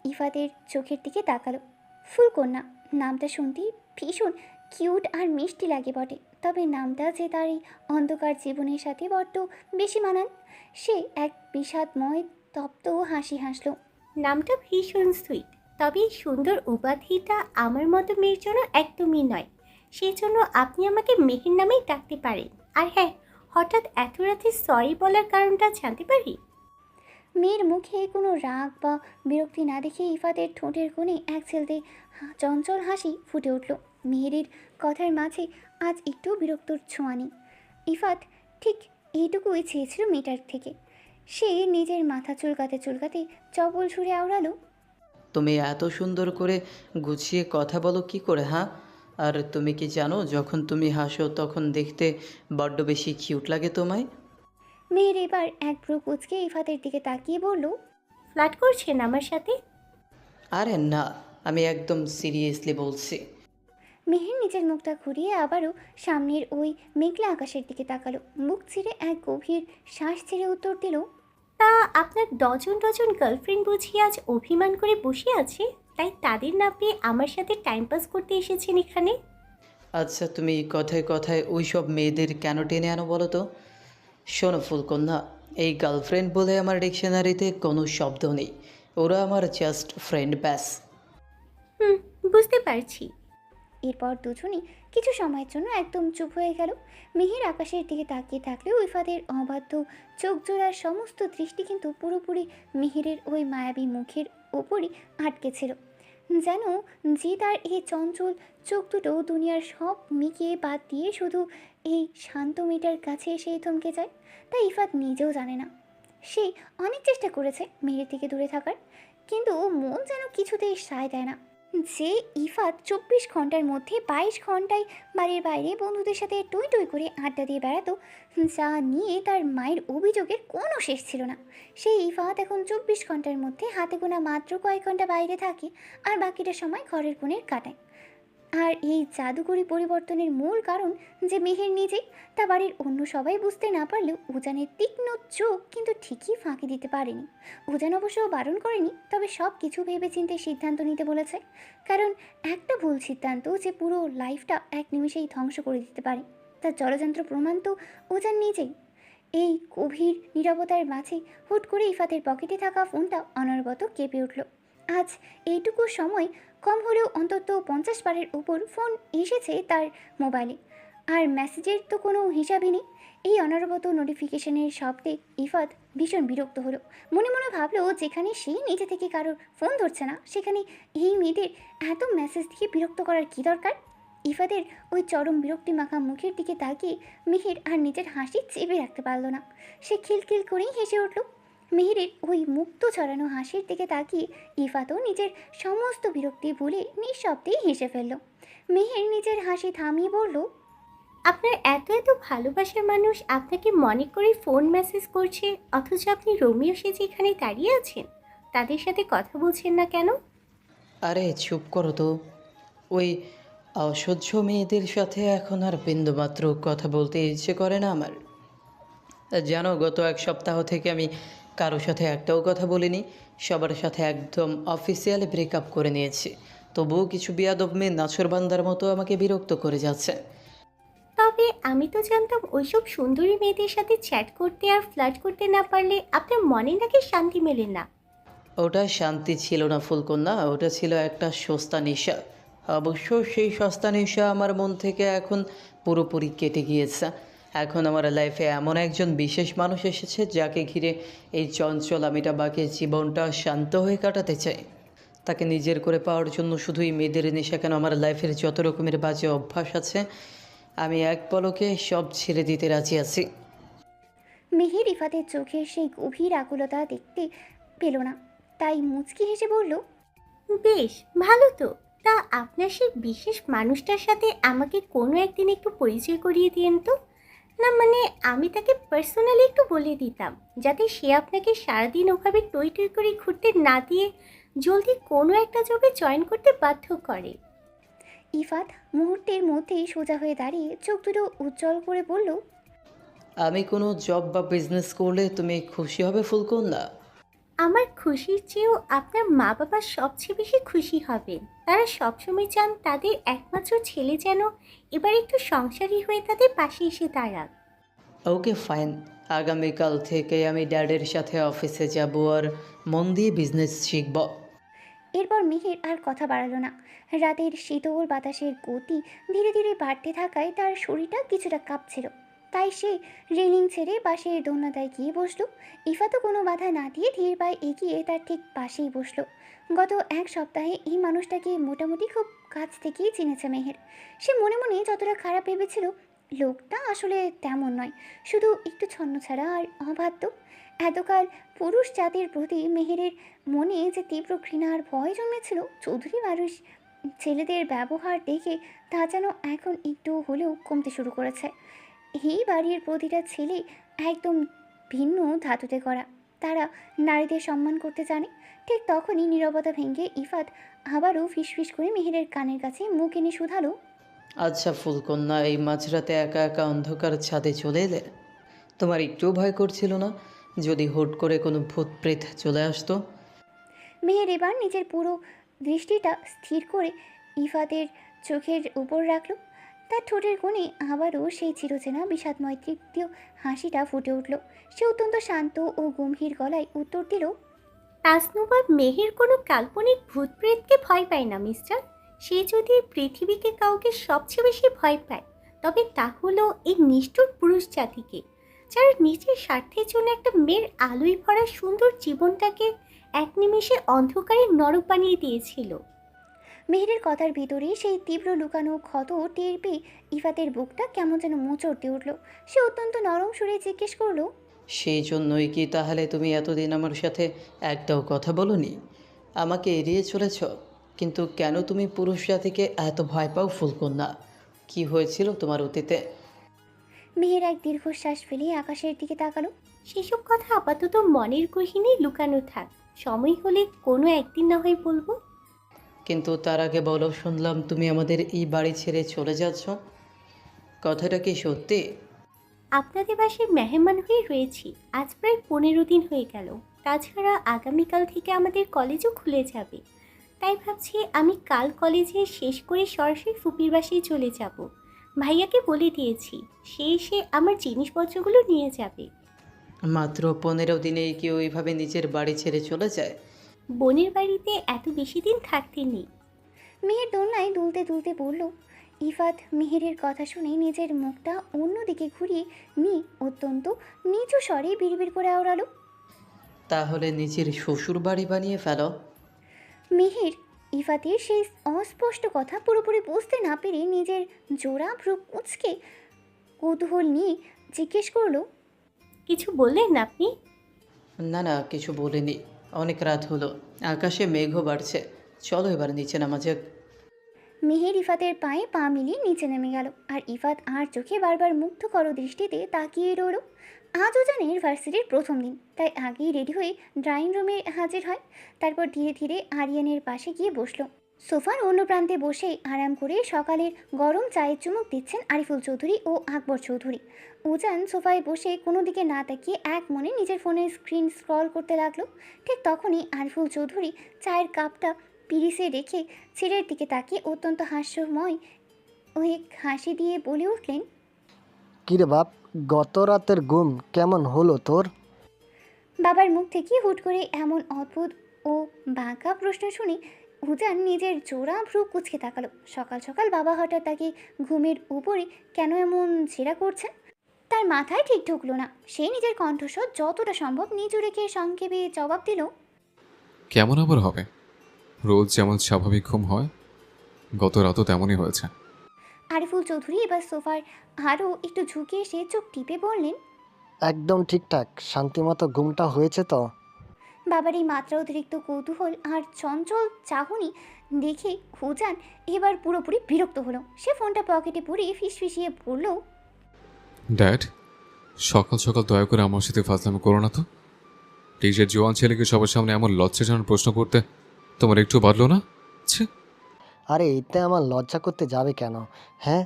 [SPEAKER 1] ইফাতের চোখের দিকে তাকালো। ফুলকন্যা নামটা শুনতেই ভীষণ কিউট আর মিষ্টি লাগে বটে, তবে নামটা যে তার এই অন্ধকার জীবনের সাথে বড্ড বেশি মানান। সে এক বিষাদময় তপ্ত হাসি হাসল।
[SPEAKER 5] নামটা ভীষণ সুইট, তবে এই সুন্দর উপাধিটা আমার মতো মেয়ের জন্য একদমই নয়। সেই জন্য আপনি আমাকে মেহের নামেই ডাকতে পারেন। আর হ্যাঁ, হঠাৎ এত রাতে সরি বলার কারণটা জানতে পারি?
[SPEAKER 1] মেয়ের মুখে কোনো রাগ বা বিরক্তি না দেখে ইফাতের ঠোঁটের কোণে এক ছেলতে চঞ্চল হাসি ফুটে উঠল। মেহেরের কথার মাঝে আজ একটু বিরক্তর ছোঁয়া নেই। ইফাত ঠিক এইটুকুই চেয়েছিল মেয়েটার থেকে। সে নিজের মাথা চুলকাতে চুলকাতে চপল সুরে আওড়ালো,
[SPEAKER 4] তুমি এত সুন্দর করে গুছিয়ে কথা বলো কি করে, হ্যাঁ? আর তুমি কি জানো, যখন তুমি হাসো তখন দেখতে বড্ড বেশি কিউট লাগে তোমায়।
[SPEAKER 1] মেহের এবার এক ভ্রু কুঁচকে ইফাতের দিকে তাকিয়ে বলল,
[SPEAKER 5] ফ্লার্ট করছেন আমার সাথে?
[SPEAKER 4] আরে না, আমি একদম সিরিয়াসলি বলছি।
[SPEAKER 1] মেহের নিজের মুখটা ঘুরিয়ে আবারও সামনের ওই মেঘলা আকাশের দিকে তাকালো। মুখ ছিঁড়ে এক গভীর শ্বাস ছেড়ে উত্তর দিল,
[SPEAKER 5] তা আপনার ডজন ডজন গার্লফ্রেন্ড বুঝি আজ অভিমান করে বসে আছে, তাই তাদের না পেয়ে আমার সাথে টাইম পাস করতে এসেছেন এখানে?
[SPEAKER 4] আচ্ছা, তুমি কথায় কথায় ওই সব মেয়েদের কেন টেনে আনো বলো তো? শোনো ফুলকন্যা, এই গার্লফ্রেন্ড বলে আমার ডিকশনারিতে কোনো শব্দ নেই। ওরা আমার জাস্ট ফ্রেন্ড, ব্যাস।
[SPEAKER 5] হুম, বুঝতে পারছি।
[SPEAKER 1] এরপর দুজনই কিছু সময়ের জন্য একদম চুপ হয়ে গেল। মেহের আকাশের দিকে তাকিয়ে থাকলেও ইফাতের অবাধ্য চোখ জোড়ার সমস্ত দৃষ্টি কিন্তু পুরোপুরি মেহেরের ওই মায়াবী মুখের ওপরই আটকে ছিল। যেন যে তার এই চঞ্চল চোখ দুটো দুনিয়ার সব মিকিয়ে বাদ দিয়ে শুধু এই শান্ত মেয়েটার কাছে এসেই থমকে যায়। তাই ইফাত নিজেও জানে না। সে অনেক চেষ্টা করেছে মেহের থেকে দূরে থাকার, কিন্তু মন যেন কিছুতেই সায় দেয় না। যে ইফাত 24 ঘন্টার মধ্যে 22 ঘন্টায় বাড়ির বাইরে বন্ধুদের সাথে টুই টুই করে আড্ডা দিয়ে বেড়াতো, যা নিয়ে তার মায়ের অভিযোগের কোনো শেষ ছিল না, সেই ইফাত এখন 24 ঘন্টার মধ্যে হাতে গোনা মাত্র কয়েক ঘন্টা বাইরে থাকে আর বাকিটা সময় ঘরের কোণের কাটায়। আর এই জাদুকরী পরিবর্তনের মূল কারণ যে মেহের নিজেই, তা বাড়ির অন্য সবাই বুঝতে না পারলেও উজানের তীক্ষ্ণ চোখ কিন্তু ঠিকই ফাঁকি দিতে পারেনি। উজান অবশ্য বারণ করেনি, তবে সব কিছু ভেবেচিন্তে সিদ্ধান্ত নিতে বলেছে, কারণ একটা ভুল সিদ্ধান্ত যে পুরো লাইফটা এক নিমেষেই ধ্বংস করে দিতে পারে তার জলযন্ত্র প্রমাণ তো উজান নিজেই। এই গভীর নীরবতার মাঝে হুট করে ইফাতের পকেটে থাকা ফোনটা অনবরত কেঁপে উঠল। আজ এইটুকু সময় কম হলেও অন্তত 50 বারের উপর ফোন এসেছে তার মোবাইলে, আর মেসেজের তো কোনো হিসাবই নেই। এই অনবরত নোটিফিকেশনের শব্দে ইফাত ভীষণ বিরক্ত হলো। মনে মনে ভাবলো, যেখানে সে নিজে থেকে কারোর ফোন ধরছে না, সেখানে এই মেয়েদের এত মেসেজ দিয়ে বিরক্ত করার কী দরকার। ইফাতের ওই চরম বিরক্তি মাখা মুখের দিকে তাকিয়ে মেহের আর নিজের হাসি চেপে রাখতে পারল না। সে খিলখিল করেই হেসে উঠল। মেহেরের ওই মুক্ত ছড়ানো হাসির দিকে তাকিয়ে ইফাতও নিজের সমস্ত বিরক্তি ভুলে নিঃশব্দেই হেসে ফেলল। মেহের নিজের হাসি থামিয়ে বলল,
[SPEAKER 5] আপনার এত এত ভালোবাসার মানুষ আপনাকে মনে করে ফোন মেসেজ করছে, অথচ আপনি রোমিও সেজে এখানে দাঁড়িয়ে আছেন। তাদের সাথে কথা বলছেন না কেন?
[SPEAKER 4] আরে চুপ করো তো। ওই অসহ্য মেয়েদের সাথে এখন আর বিন্দুমাত্র কথা বলতে ইচ্ছে করে না আমার। জানো, গত এক সপ্তাহ থেকে আমি কারোর সাথে একটাও কথা বলিনি। সবার সাথে একদম অফিসিয়ালি ব্রেকআপ করে নিয়েছি। তবুও কিছু বিয়াদব মেয়ে নাছরবান্দার মতো আমাকে বিরক্ত করে যাচ্ছে।
[SPEAKER 5] তবে আমি তো জানতাম ওইসব সুন্দরী মেয়েদের সাথে চ্যাট করতে আর ফ্লার্ট করতে না পারলে আপনার মনে নাকি শান্তি মেলে না।
[SPEAKER 4] ওটা শান্তি ছিল না ফুলকন্যা, ওটা ছিল একটা সস্তা নেশা। অবশ্য সেই সস্তা নেশা আমার মন থেকে এখন পুরোপুরি কেটে গিয়েছে। এখন আমার লাইফে এমন একজন বিশেষ মানুষ এসেছে যাকে ঘিরে এই চঞ্চল আমিটা বাকি জীবনটা শান্ত হয়ে কাটাতে চাই। তাকে নিজের করে পাওয়ার জন্য শুধুই মেয়েদের নেশা কেন, আমার লাইফের যত রকমের বাজে অভ্যাস আছে আমি এক পলকে সব ছেড়ে দিতে রাজি আছি।
[SPEAKER 1] মেহের ইফাতের চোখের সেই গভীর আকুলতা দেখতে পেল না, তাই মুচকি হেসে বলল,
[SPEAKER 5] বেশ ভালো তো। তা আপনার সেই বিশেষ মানুষটার সাথে আমাকে কোনো একদিন একটু পরিচয় করিয়ে দিয়েন তো। না মানে আমি তাকে পার্সোনালি একটু বলে দিতাম, যাতে সে আপনাকে সারাদিন ওভাবে টই টই করে ঘুরতে না দিয়ে জলদি কোনো একটা জবে জয়েন করতে বাধ্য করে।
[SPEAKER 1] ইফাত মুহূর্তের মধ্যেই সোজা হয়ে দাঁড়িয়ে চোখ দুটো উজ্জ্বল করে বলল,
[SPEAKER 4] আমি কোনো জব বা বিজনেস করলে তুমি খুশি হবে ফুলকন্যা?
[SPEAKER 5] আমার খুশির চেয়েও আপনার মা বাবা সবচেয়ে বেশি খুশি হবেন। তারা সবসময় চান তাদের একমাত্র ছেলে যেন এবার একটু সংসারী হয়ে তাদের পাশে এসে দাঁড়াক।
[SPEAKER 4] ওকে ফাইন, আগামীকাল থেকে আমি ড্যাডের সাথে অফিসে যাব আর মন দিয়ে বিজনেস শিখব।
[SPEAKER 1] এরপর মিহির আর কথা বাড়ালো না। রাতের শীতল বাতাসের গতি ধীরে ধীরে বাড়তে থাকায় তার শরীরটা কিছুটা কাঁপছিল, তাই সে রেলিং ছেড়ে পাশের দোলনাটায় গিয়ে বসলো। ইফাতও কোনো বাধা না দিয়ে ধীর পায়ে এগিয়ে তার ঠিক পাশেই বসলো। গত এক সপ্তাহে এই মানুষটাকে মোটামুটি খুব কাছ থেকেই চিনেছে মেহের। সে মনে মনে যতটা খারাপ ভেবেছিল, লোকটা আসলে তেমন নয়, শুধু একটু ছন্নছাড়া আর অবাধ্য। এতকাল পুরুষ জাতির প্রতি মেহেরের মনে যে তীব্র ঘৃণা আর ভয় জন্মেছিল চৌধুরী মানুষ ছেলেদের ব্যবহার দেখে তা যেন এখন একটু হলেও কমতে শুরু করেছে। এই বাড়ির প্রতিটা ছেলে একদম ভিন্ন ধাতুতে করা, তারা নারীদের সম্মান করতে জানে। ঠিক তখনই নীরবতা ভেঙে ইফাত আবারও ফিসফিস করে মেহেরের কানের কাছে মুখ এনে শুধালো,
[SPEAKER 4] আচ্ছা ফুলকন্যা, এই মাঝরাতে একা একা অন্ধকার ছাদে চলে এলে তোমার একটুও ভয় করছিল না যদি হুট করে কোনো ভূত প্রেত চলে আসতো?
[SPEAKER 1] মেহের এবার নিজের পুরো দৃষ্টিটা স্থির করে ইফাতের চোখের উপর রাখল। তার ঠোঁটের কোণে আবারও সেই চিরচেনা বিষাদময় তৃপ্তিয় হাসিটা ফুটে উঠল। সে অত্যন্ত শান্ত ও গম্ভীর গলায় উত্তর দিল,
[SPEAKER 5] তাসনুবাব মেহের কোনো কাল্পনিক ভূত প্রেতকে ভয় পায় না মিস্টার। সে যদি পৃথিবীকে কাউকে সবচেয়ে বেশি ভয় পায়, তবে তা হলো এই নিষ্ঠুর পুরুষ জাতিকে, যারা নিজের স্বার্থের জন্য একটা মেয়ের আলোয় ভরা সুন্দর জীবনটাকে এক নিমেষে অন্ধকারে নরক বানিয়ে দিয়েছিল।
[SPEAKER 1] মেহেরের কথার ভিতরে সেই তীব্র লুকানো ক্ষত টের পেয়ে ইফাতের বুকটা কেমন যেন মোচড় দিয়ে উঠল। সে অত্যন্ত নরম সুরে জিজ্ঞেস করলো,
[SPEAKER 4] সেই জন্যই কি তাহলে তুমি এতদিন আমার সাথে একটাও কথা বলোনি, আমাকে এড়িয়ে চলেছ? কিন্তু কেন তুমি পুরুষ জাতিকে এত ভয় পাও ফুলকন্যা? কি হয়েছিল তোমার অতীতে?
[SPEAKER 1] মেহের এক দীর্ঘশ্বাস ফেলে আকাশের দিকে তাকালো।
[SPEAKER 5] সেসব কথা আপাতত মনের গহীনে লুকানো থাক, সময় হলে কোনো একদিন না হয় বলবো।
[SPEAKER 4] কিন্তু তার আগে বলো, শুনলাম তুমি আমাদের এই বাড়ি ছেড়ে চলে যাচ্ছ, কথাটা কি সত্যি?
[SPEAKER 5] আপনাদের বাসায় মেহমান হয়ে রয়েছি আজ প্রায় 15 দিন হয়ে গেল। তাছাড়া আগামীকাল থেকে আমাদের কলেজও খুলে যাবে, তাই ভাবছি আমি কাল কলেজে শেষ করে সরাসরি ফুপির বাসায় চলে যাব। ভাইয়াকে বলে দিয়েছি, সে এসে আমার জিনিসপত্রগুলো নিয়ে যাবে।
[SPEAKER 4] মাত্র 15 দিনেই কি ওইভাবে নিজের বাড়ি ছেড়ে চলে যায়?
[SPEAKER 5] বোনের বাড়িতে এত বেশি দিন থাকতে নেই।
[SPEAKER 1] মেহের দোলনায় দুলতে দুলতে বলল। ইফাত মেহেরের কথা শুনে নিজের মুখটা অন্যদিকে ঘুরিয়ে নিয়ে অত্যন্ত নিচু স্বরে বিড়বিড় করে আওড়ালো।
[SPEAKER 4] তাহলে নিজের শ্বশুর বাড়ি বানিয়ে ফেলো।
[SPEAKER 1] মেহের ইফাতের সেই অস্পষ্ট কথা পুরোপুরি বুঝতে না পেরে নিজের জোড়া ভ্রু কুঁচকে কৌতূহল নিয়ে জিজ্ঞেস করলো,
[SPEAKER 5] কিছু বললেন আপনি?
[SPEAKER 4] না না, কিছু বলিনি। অনেক রাত হলো, আকাশে মেঘও বাড়ছে, চলো এবার নিচে নামা যাক।
[SPEAKER 1] মেহের ইফাতের পায়ে পা মিলিয়ে নিচে নেমে গেল, আর ইফাত আর চোখে বারবার মুগ্ধকর দৃষ্টিতে তাকিয়ে রইল। আজও জানের ভার্সিটির প্রথম দিন, তাই আগেই রেডি হয়ে ড্রয়িং রুমে হাজির হয়। তারপর ধীরে ধীরে আরিয়ানের পাশে গিয়ে বসলো। সোফার অন্য প্রান্তে বসে আরাম করে সকালের গরম চায়ের চুমুক দিচ্ছেন আরিফুল চৌধুরী ও আকবর চৌধুরী। উজান সোফায় বসে কোনো দিকে না তাকিয়ে এক মনে নিজের ফোনের স্ক্রিন স্ক্রল করতে লাগলো। ঠিক তখনই আরিফুল চৌধুরী চায়ের কাপটা পিরিসে রেখে ছেলের দিকে তাকিয়ে অত্যন্ত হাস্যময় ওই হাসি দিয়ে বলে উঠলেন,
[SPEAKER 6] কিরে বাপ, গত রাতের ঘুম কেমন হলো তোর?
[SPEAKER 1] বাবার মুখ থেকে হুট করে এমন অদ্ভুত ও বাঁকা প্রশ্ন শুনে উজান নিজের জোড়া ভ্রু কুঁচকে তাকালো। সকাল সকাল বাবা হঠাৎ তাকে ঘুমের উপরে কেন এমন ঝেড়া করছেন। তার মাথায় ঠিক ঢুকলো না। সে নিজের কণ্ঠস্বর যতটা সম্ভব নিচু রেখে সংক্ষেপে জবাব দিল,
[SPEAKER 2] কেমন আবার হবে? রোজ যেমন স্বাভাবিক ঘুম হয়, গত রাতও তেমনই হয়েছে।
[SPEAKER 1] আরিফুল চৌধুরী এবার সোফার আরও একটু ঝুঁকে এসে চোখ টিপে বললেন,
[SPEAKER 6] একদম ঠিকঠাক শান্তিমতো ঘুমটা হয়েছে তো?
[SPEAKER 1] বাবার এই মাত্রা অতিরিক্ত কৌতূহল আর চঞ্চল চাহনি দেখে উজান এবার পুরোপুরি বিরক্ত হলো। সে ফোনটা পকেটে পুরে ফিসফিসিয়ে বলল,
[SPEAKER 2] ড্যাড, সকাল সকাল দয়া করে আমার সাথে ফাজলামি করো না তো। নিজের জোয়ান ছেলেকে সবার সামনে এমন লজ্জাজনক প্রশ্ন করতে তোমার একটু বাড়লো না? ছি।
[SPEAKER 6] আরে এতে আমার লজ্জা করতে যাবে কেন? হ্যাঁ,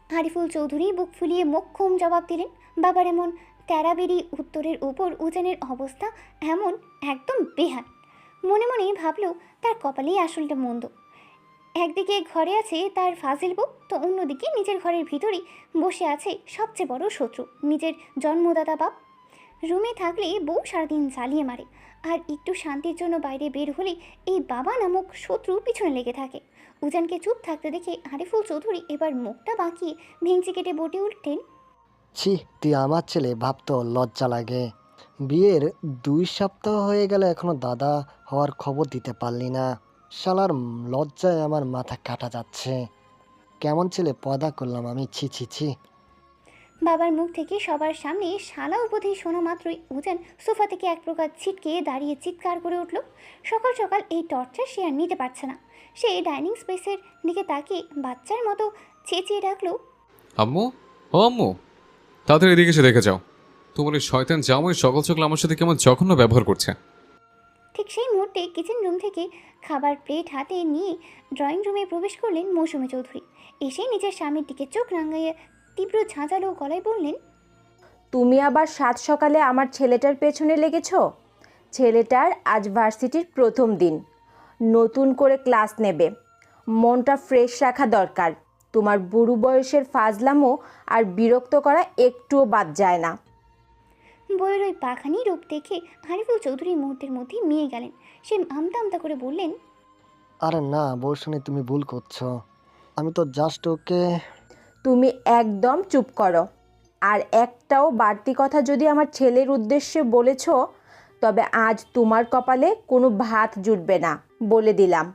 [SPEAKER 1] আরিফুল চৌধুরী বুক ফুলিয়ে মোক্ষম জবাব দিলেন। বাবার এমন তেরাবেরি উত্তরের উপর উজানের অবস্থা এমন একদম বেহাল। মনে মনে ভাবল তার কপালেই আসলটা মন্দ। একদিকে ঘরে আছে তার ফাজিল বউ, তো অন্যদিকে নিজের ঘরের ভিতরেই বসে আছে সবচেয়ে বড় শত্রু, নিজের জন্মদাতা বাপ। রুমে থাকলে বউ সারাদিন জ্বালিয়ে মারে, আর একটু শান্তির জন্য বাইরে বের হলে এই বাবা নামক শত্রু পিছনে লেগে থাকে। উজানকে চুপ থাকতে দেখে আরিফুল চৌধুরী এবার মুখটা বাঁকিয়ে ভেঙচি কেটে বটে উঠতেন,
[SPEAKER 6] ছি, তুই আমার ছেলে ভাবতো লজ্জা লাগে। বিয়ের 2 সপ্তাহ হয়ে গেল এখনো দাদা হওয়ার খবর দিতে পারলি না। শালার লজ্জায় আমার মাথা কাটা যাচ্ছে। কেমন ছেলে পয়দা করলাম আমি, ছি ছি ছি।
[SPEAKER 1] বাবার মুখ থেকে সবার সামনে শালা উপাধি শোনা মাত্রই উজান সোফা থেকে এক প্রকার ছিটকে দাঁড়িয়ে চিৎকার করে উঠল। সকাল সকাল এই টর্চার সে আর নিতে পারছে না। সে ডাইনিং স্পেসের দিকে তাকিয়ে বাচ্চার মতো চেঁচিয়ে ডাকলো,
[SPEAKER 2] আম্মু, ও আম্মু, তাদের এদিকে এসে দেখে যাও। তোমার এই শয়তান জামাই সকাল সকাল আমার সাথে কেমন জঘন্য ব্যবহার করছে।
[SPEAKER 1] ঠিক সেই মুহূর্তে কিচেন রুম থেকে খাবার প্লেট হাতে নিয়ে ড্রয়িং রুমে প্রবেশ করলেন মৌসুমী চৌধুরী। এসে নিজের স্বামীর দিকে চোখ রাঙাইয়ে তীব্র ঝাঁঝালো গলায় বললেন,
[SPEAKER 7] তুমি আবার সাত সকালে আমার ছেলেটার পেছনে লেগেছ? ছেলেটার আজ ভার্সিটির প্রথম দিন, নতুন করে ক্লাস নেবে, মনটা ফ্রেশ রাখা দরকার। তোমার বুড়ো বয়সের ফাজলামো আর বিরক্ত করা একটুও বাদ যায় না।
[SPEAKER 1] বইয়ের ওই পাখানি রূপ দেখে আরিফুল চৌধুরী মুহূর্তের মধ্যে মিয়ে গেলেন। সে আমতা আমতা করে বললেন,
[SPEAKER 6] আরে না বৌসুনি, তুমি ভুল করছো। আমি তো জাস্ট ওকে।
[SPEAKER 7] তুমি একদম চুপ করো। আর একটাও বাড়তি কথা যদি আমার ছেলের উদ্দেশ্যে বলেছ, তবে আজ তোমার কপালে কোনো ভাত জুটবে না, বলে দিলাম।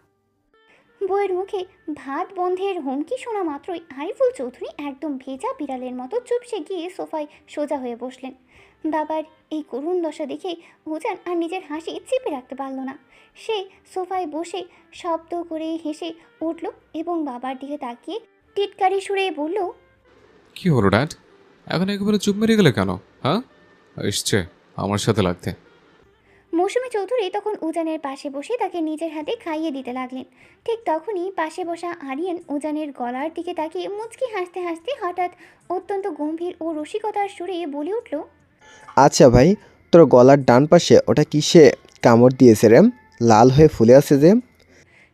[SPEAKER 1] বইয়ের মুখে ভাত বন্ধের হুমকি শোনা মাত্রই আরিফুল চৌধুরী একদম ভেজা বিড়ালের মতো চুপসে গিয়ে সোফায় সোজা হয়ে বসলেন। বাবার এই করুণ দশা দেখে উজান আর নিজের হাসি চেপে রাখতে পারল না। সে সোফায় বসে শব্দ করে হেসে উঠল এবং বাবার দিকে তাকিয়ে টিটকারি সুরে বলল,
[SPEAKER 2] কি হলো ড্যাড, এখন একেবারে চুপ মেরে গেলে কেন? হ্যাঁ, এসছে আমার সাথে লাগতে।
[SPEAKER 1] মৌসুমী চৌধুরী তখন উজানের পাশে বসে তাকে নিজের হাতে খাইয়ে দিতে লাগলেন। ঠিক তখনই পাশে বসা আরিয়ান উজানের গলার দিকে তাকিয়ে মুচকি হাসতে হাসতে হঠাৎ অত্যন্ত গম্ভীর ও রসিকতার সুরে বলে উঠল,
[SPEAKER 8] আচ্ছা ভাই, তোর গলার ডান পাশে ওটা কিসে কামড় দিয়েছে রে? লাল হয়ে ফুলে আছে যে।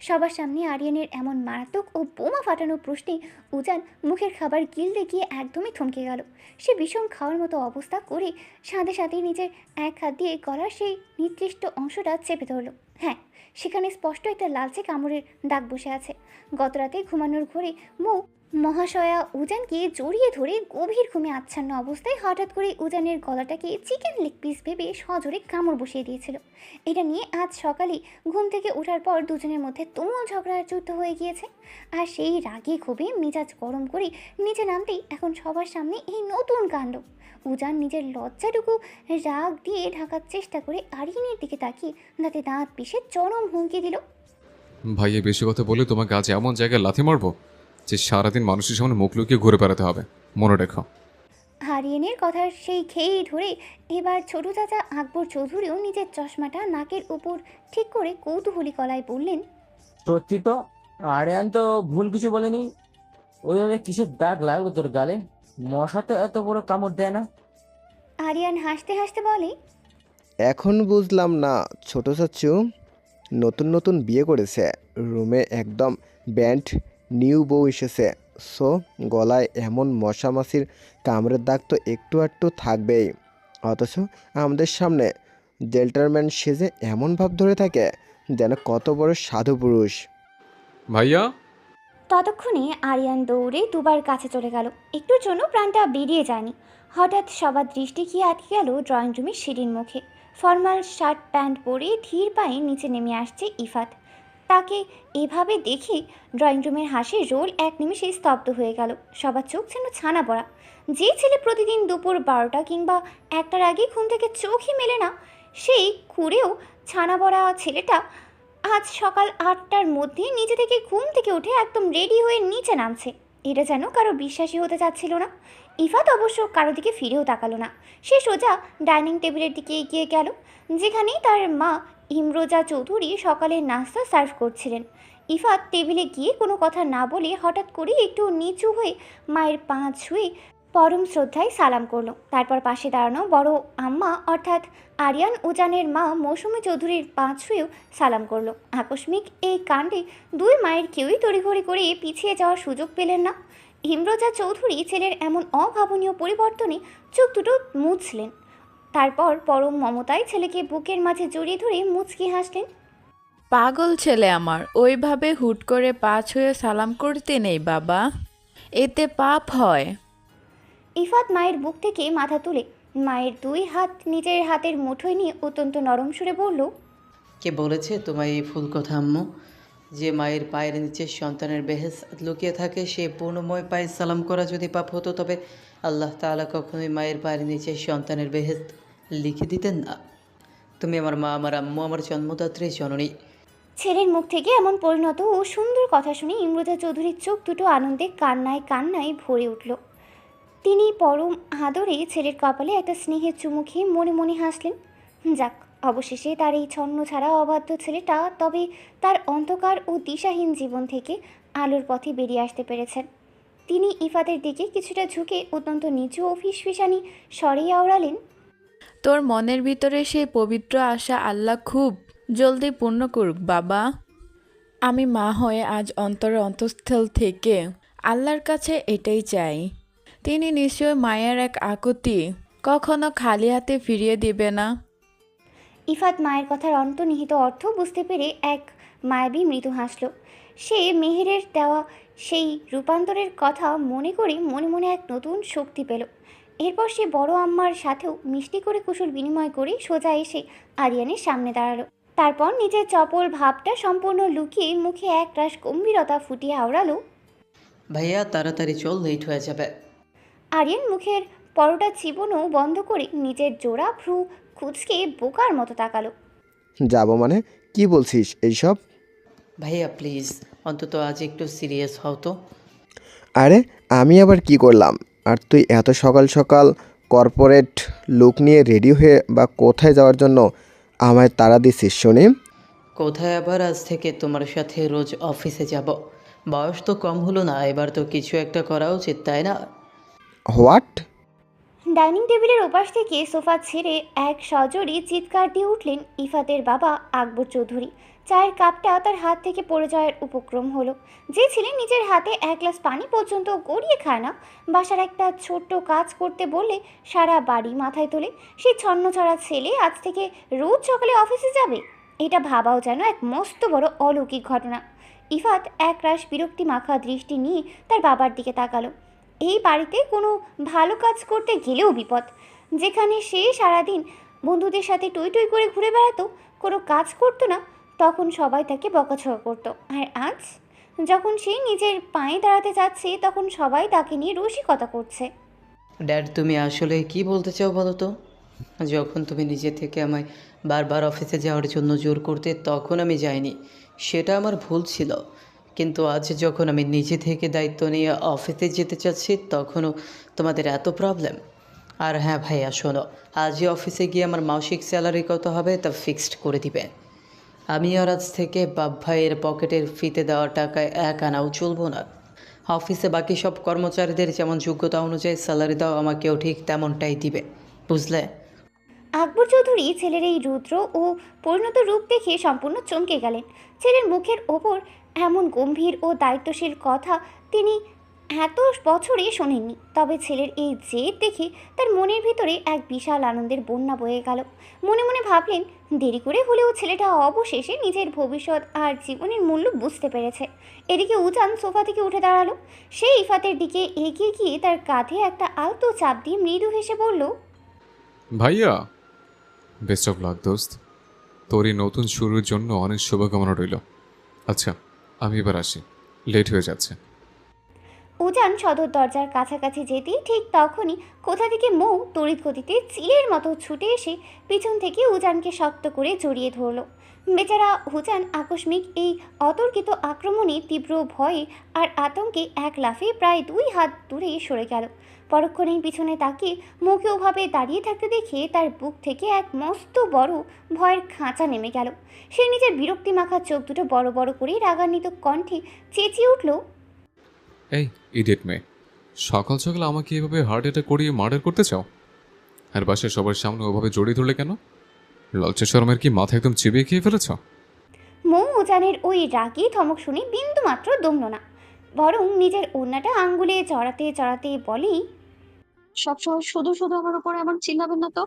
[SPEAKER 1] সবার সামনে আরিয়ানের এমন মারাত্মক ও বোমা ফাটানো প্রশ্নে উজান মুখের খাবার গিলতে গিয়ে একদমই থমকে গেল। সে বিষম খাওয়ার মতো অবস্থা করে সাথে সাথে নিজের এক হাত দিয়ে গলার সেই নির্দিষ্ট অংশটা চেপে ধরল। হ্যাঁ, সেখানে স্পষ্ট একটা লালচে কামড়ের দাগ বসে আছে। গতরাতে ঘুমানোর ঘরে মৌ মহাশয়া উজানকে জড়িয়ে ধরে গভীর ঘুমে আচ্ছন্ন অবস্থায় হঠাৎ করে উজানের গলাটাকে চিকেন লেগ পিস ভেবে সজোরে কামড় বসিয়ে দিয়েছিল। এটা নিয়ে আজ সকালে ঘুম থেকে ওঠার পর দুজনের মধ্যে তুমুল ঝগড়ার যুদ্ধ হয়ে গিয়েছে। আর সেই রাগে ক্ষোভে মেজাজ গরম করে নিচে নামতেই এখন সবার সামনে এই নতুন কাণ্ড। উজান নিজের লজ্জাটুকু রাগ দিয়ে ঢাকার চেষ্টা করে আরিয়ানের দিকে তাকিয়ে দাঁতে দাঁত পিষে চরম হুমকি দিল,
[SPEAKER 2] ভাইয়া বেশি কথা বলে তোমাকে আজ এমন জায়গায় লাথি মারবো যে সারাদিন মানুষের সামনে মুখ লুকিয়ে ঘুরে বেড়াতে হবে, মনে রেখো।
[SPEAKER 1] আরিয়ানের কথার সেই খেয়েই ধরে এবার ছোট চাচা আকবর চৌধুরীও নিজের চশমাটা নাকের উপর ঠিক করে কৌতূহলী গলায় বললেন,
[SPEAKER 9] সত্যি তো, আরিয়ান তো ভুল কিছু বলেনি। ওইভাবে কিসের দাগ লাগলো তোর গালে? মশা তো এত বড় কামড় দেয় না।
[SPEAKER 1] আরিয়ান হাসতে হাসতে বলে,
[SPEAKER 8] এখন বুঝলাম না ছোট চাচু নতুন নতুন বিয়ে করেছে, রুমে একদম ব্যান্ড নিউ বউ এসেছে, সো গলায় এমন মশা মাছির কামড়ের দাগ তো একটু একটু থাকবেই। অথচ আমাদের সামনে জেন্টলম্যান সেজে এমন ভাব ধরে থাকে যেন কত বড় সাধু পুরুষ।
[SPEAKER 2] ভাইয়া,
[SPEAKER 1] ততক্ষণে আরিয়ান দৌড়ে দুবার কাছে চলে গেল। একটুর জন্য প্রাণটা বেরিয়ে যায়নি। হঠাৎ সবার দৃষ্টি গিয়ে আটকে গেল ড্রয়িং রুমের সিঁড়ির মুখে। ফর্মাল শার্ট প্যান্ট পরে ধীর পায়ে নিচে নেমে আসছে ইফাত। তাকে এভাবে দেখে ড্রয়িং রুমের হাসির রোল এক নিমিষে স্তব্ধ হয়ে গেল। সবার চোখ যেন ছানা পড়া। যে ছেলে প্রতিদিন দুপুর 12টা কিংবা 1টার আগে ঘুম থেকে চোখই মেলে না, সেই খুঁড়েও ছানা পড়া ছেলেটা আজ সকাল 8টার মধ্যে নিজে থেকে ঘুম থেকে উঠে একদম রেডি হয়ে নিচে নামছে। এটা যেন কারো বিশ্বাসই হতে চাচ্ছিল না। ইফাত অবশ্য কারো দিকে ফিরেও তাকালো না। সে সোজা ডাইনিং টেবিলের দিকে এগিয়ে গেল, যেখানেই তার মা ইমরোজা চৌধুরী সকালের নাস্তা সার্ভ করছিলেন। ইফাত টেবিলে গিয়ে কোনো কথা না বলে হঠাৎ করেই একটু নিচু হয়ে মায়ের পা ছুঁয়ে পরম শ্রদ্ধায় সালাম করলো। তারপর পাশে দাঁড়ানো বড় আম্মা অর্থাৎ আরিয়ান উজানের মা মৌসুমী চৌধুরীর পা ছুঁয়েও সালাম করলো। আকস্মিক এই কাণ্ডে দুই মায়ের কেউই তড়িঘড়ি করে পিছিয়ে যাওয়ার সুযোগ পেলেন না। ইমরোজা চৌধুরী ছেলের এমন অভাবনীয় পরিবর্তনে চোখ দুটো মুছলেন। তারপর পরম মমতায় ছেলেকে বুকের মাঝে জড়িয়ে ধরে মুচকি হাসলেন।
[SPEAKER 10] পাগল ছেলে আমার, ওইভাবে হুট করে পা ছুঁয়ে সালাম করতে নেই বাবা, এতে পাপ হয়।
[SPEAKER 1] ইফাত মায়ের বুক থেকে মাথা তুলে মায়ের দুই হাত নিজের হাতের মুঠোয় নিয়ে অত্যন্ত নরম সুরে বলল,
[SPEAKER 4] কে বলেছে তোমায় এই ফুল কথা আম্মু? যে মায়ের পায়ের নিচে সন্তানের বেহেশত লুকিয়ে থাকে, সে পূর্ণময় পায়ে সালাম করা যদি পাপ হতো, তবে আল্লাহ তাআলা কখনোই মায়ের পায়ের নিচে সন্তানের বেহেশত লিখে দিতেন না। তুমি আমার মা, আমার আম্মু, আমার জন্মদাত্রী জননী।
[SPEAKER 1] ছেলের মুখ থেকে এমন পরিণত ও সুন্দর কথা শুনে ইমরোজা চৌধুরীর চোখ দুটো আনন্দে কান্নায় কান্নায় ভরে উঠল। তিনি পরম আদরে ছেলের কপালে একটা স্নেহের চুমু খেয়ে মনে মনে হাসলেন। যাক, অবশেষে তার এই ছন্ন ছাড়া অবাধ্য ছেলেটা তবে তার অন্ধকার ও দিশাহীন জীবন থেকে আলোর পথে বেরিয়ে আসতে পেরেছেন। তিনি ইফাতের দিকে কিছুটা ঝুঁকে অত্যন্ত নিচু ও ফিসফিসানি স্বরেই আওড়ালেন,
[SPEAKER 10] তোর মনের ভিতরে সেই পবিত্র আশা আল্লাহ খুব জলদি পূর্ণ করুক বাবা। আমি মা হয়ে আজ অন্তরের অন্তঃস্থল থেকে আল্লাহর কাছে এটাই চাই। তিনি নিশ্চয় মায়ের এক আকুতি কখনো খালি হাতে ফিরিয়ে দিবে না।
[SPEAKER 1] ইফাত মায়ের কথার অন্তর্নিহিত অর্থ বুঝতে পেরে এক মায়াবী মৃদু হাসল। সে মেহেরের দেওয়া সেই রূপান্তরের কথা মনে করে মনে মনে এক নতুন শক্তি পেল। এরপর সে বড় আম্মার সাথেও মিষ্টি করে কুশল বিনিময় করে সোজা এসে আরিয়ানের সামনে দাঁড়ালো। তারপর নিজের চপল ভাবটা সম্পূর্ণ লুকিয়ে মুখে এক রাশ গম্ভীরতা ফুটিয়ে আওড়ালো,
[SPEAKER 4] ভাইয়া তাড়াতাড়ি চল, লেট হয়ে যাবে।
[SPEAKER 1] আরিয়ান মুখের পরোটা চিবোনো বন্ধ করে নিজের জোড়া ভ্রু কুঁচকে বোকার মতো তাকালো।
[SPEAKER 8] যাব মানে কি বলছিস এইসব?
[SPEAKER 4] ভাইয়া প্লিজ, অন্তত আজ একটু সিরিয়াস হও তো।
[SPEAKER 8] আরে আমি আবার কি করলাম? আর তুই এত সকাল সকাল কর্পোরেট লুক নিয়ে রেডি হয়ে বা কোথায় যাওয়ার জন্য আমায় তাড়া দিছিস শুনি?
[SPEAKER 4] কোথায় আবার, আজ থেকে তোমার সাথে রোজ অফিসে যাব। বয়স তো কম হলো না, এবার তো কিছু একটা করা উচিত, তাই না?
[SPEAKER 8] হোয়াট?
[SPEAKER 1] ডাইনিং টেবিলের ওপাশ থেকে সোফা ছেড়ে এক সজোরে চিৎকার দিয়ে উঠলেন ইফাতের বাবা আকবর চৌধুরী। চায়ের কাপটা তার হাত থেকে পড়ে যাওয়ার উপক্রম হলো। যে ছেলে নিজের হাতে এক গ্লাস পানি পর্যন্ত গড়িয়ে খায় না, বাসার একটা ছোট্ট কাজ করতে বললে সারা বাড়ি মাথায় তোলে, সেই ছন্নছাড়া ছেলে আজ থেকে রোজ সকালে অফিসে যাবে? এটা ভাবাও যেন এক মস্ত বড় অলৌকিক ঘটনা। ইফাত একরাশ বিরক্তি মাখা দৃষ্টি নিয়ে তার বাবার দিকে তাকালো। এই বাড়িতে কোনো ভালো কাজ করতে গেলেও বিপদ। যেখানে সে সারাদিন বন্ধুদের সাথে টই টই করে ঘুরে বেড়াতো, কোনো কাজ করতো না, তখন সবাই তাকে বকাঝকা করতো। আর আজ যখন সে নিজের পায়ে দাঁড়াতে যাচ্ছে, তখন সবাই তাকে নিয়ে রসিকতা করছে।
[SPEAKER 4] ড্যাড, তুমি আসলে কি বলতে চাও বলো তো? যখন তুমি নিজে থেকে আমায় বারবার অফিসে যাওয়ার জন্য জোর করতে, তখন আমি যাইনি, সেটা আমার ভুল ছিল। কিন্তু আজ যখন আমি নিজে থেকে দায়িত্ব নিয়ে অফিসে যেতে চাচ্ছি, তখনও তোমাদের এত প্রবলেম। আর হ্যাঁ ভাইয়া শোনো, আজই অফিসে গিয়ে আমার মাসিক স্যালারি কত হবে তা ফিক্সড করে দিবে। আমি আর আজ থেকে বাপ ভাইয়ের পকেটের ফিতে দেওয়া টাকায় এক আনাও চলবো না। অফিসে বাকি সব কর্মচারীদের যেমন যোগ্যতা অনুযায়ী স্যালারি দাও, আমাকেও ঠিক তেমনটাই দিবে, বুঝলে?
[SPEAKER 1] আকবর চৌধুরী ছেলের এই রুদ্র ও পরিণত রূপ দেখে সম্পূর্ণ চমকে গেলেন। ছেলের মুখের ওপর এমন গম্ভীর ও দায়িত্বশীল কথা তিনি এত বছরে শোনেননি। তবে ছেলের এই জেদ দেখে তার মনের ভিতরে এক বিশাল আনন্দের বন্যা বয়ে গেল। মনে মনে ভাবলেন, দেরি করে হলেও ছেলেটা অবশেষে নিজের ভবিষ্যৎ আর জীবনের মূল্য বুঝতে পেরেছে। এদিকে উজান সোফা থেকে উঠে দাঁড়ালো। সে ইফাতের দিকে এগিয়ে গিয়ে তার কাঁধে একটা আলতো চাপ দিয়ে মৃদু হেসে বলল,
[SPEAKER 2] ভাইয়া, বেস্ট অফ লাক দোস্ত। তোর এই নতুন শুরুর জন্য অনেক শুভকামনা রইল। আচ্ছা, আমি এবার আসি, লেট হয়ে যাচ্ছে।
[SPEAKER 1] উজান সদর দরজার কাছাকাছি যেতেই ঠিক তখনই কোথা থেকে মৌ তড়িৎ গতিতে চিলের মতো ছুটে এসে পিছন থেকে উজানকে শক্ত করে জড়িয়ে ধরল। বেচারা উজান আকস্মিক এই অতর্কিত আক্রমণে তীব্র ভয়ে আর আতঙ্কে এক লাফে প্রায় 2 হাত দূরে সরে গেল। পরক্ষণেই পিছনে তাকিয়ে মৌকে ওভাবে দাঁড়িয়ে থাকতে দেখে তার বুক থেকে এক মস্ত বড় ভয়ের খাঁচা নেমে গেল। সে নিজের বিরক্তি মাখা চোখ দুটো বড় বড় করে রাগান্বিত কণ্ঠে চেঁচিয়ে উঠল,
[SPEAKER 2] এই ইডিয়েট মেয়ে, সকাল সকাল আমাকে এভাবে হার্ট অ্যাটাক করিয়ে মার্ডার করতে চাও? আর বাসায় সবার সামনে ওভাবে জড়িয়ে ধরলে কেন? লজ্জা শরমের কি মাথা একদম চিবিয়ে খেয়ে ফেলেছ?
[SPEAKER 1] মৌ উজানের ওই রাগী ধমক শুনে বিন্দুমাত্র দমল না, বরং নিজের ওড়নাটা আঙ্গুলে চড়াতে চড়াতে বলে,
[SPEAKER 3] সবসময় শুধু শুধু আমার উপরে আমার চিল্লাবেন না তো।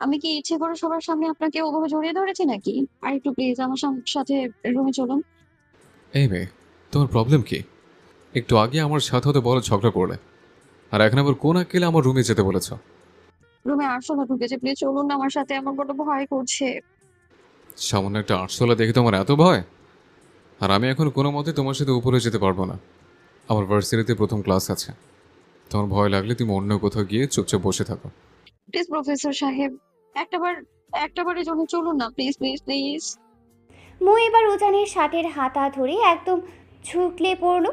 [SPEAKER 3] আমি কি ইচ্ছে করে সবার সামনে আপনাকে ওভাবে জড়িয়ে ধরেছি নাকি? আর একটু প্লিজ আমার সাথে রুমে চলুন।
[SPEAKER 2] এই মেয়ে, তোমার প্রবলেম কি? একটু আগে আমার সাথে হতে বড় ঝগড়া করলে, আর এখন আবার কোন আক্কেলে আমার রুমে যেতে বলেছ?
[SPEAKER 3] রুমে আরশোলা ঢুকেছে, প্লিজ চলুন না আমার সাথে, আমার বড় ভয় করছে।
[SPEAKER 2] সামান্য একটা আটশোলা দেখে তোমার এত ভয়? আর আমি এখন কোনো মতে তোমার সাথে উপরে যেতে পারবো না। আমার ভার্সিটিতে প্রথম ক্লাস আছে। তোমার ভয় লাগলে তুমি অন্য কোথাও গিয়ে চুপচাপ বসে থাকো।
[SPEAKER 3] প্লিজ প্রফেসর সাহেব, একটাবারের জন্য চলুন না, প্লিজ প্লিজ প্লিজ।
[SPEAKER 1] মৌ এবার উজানের শার্টের হাতা ধরে একদম ঝুঁকলে পড়ল।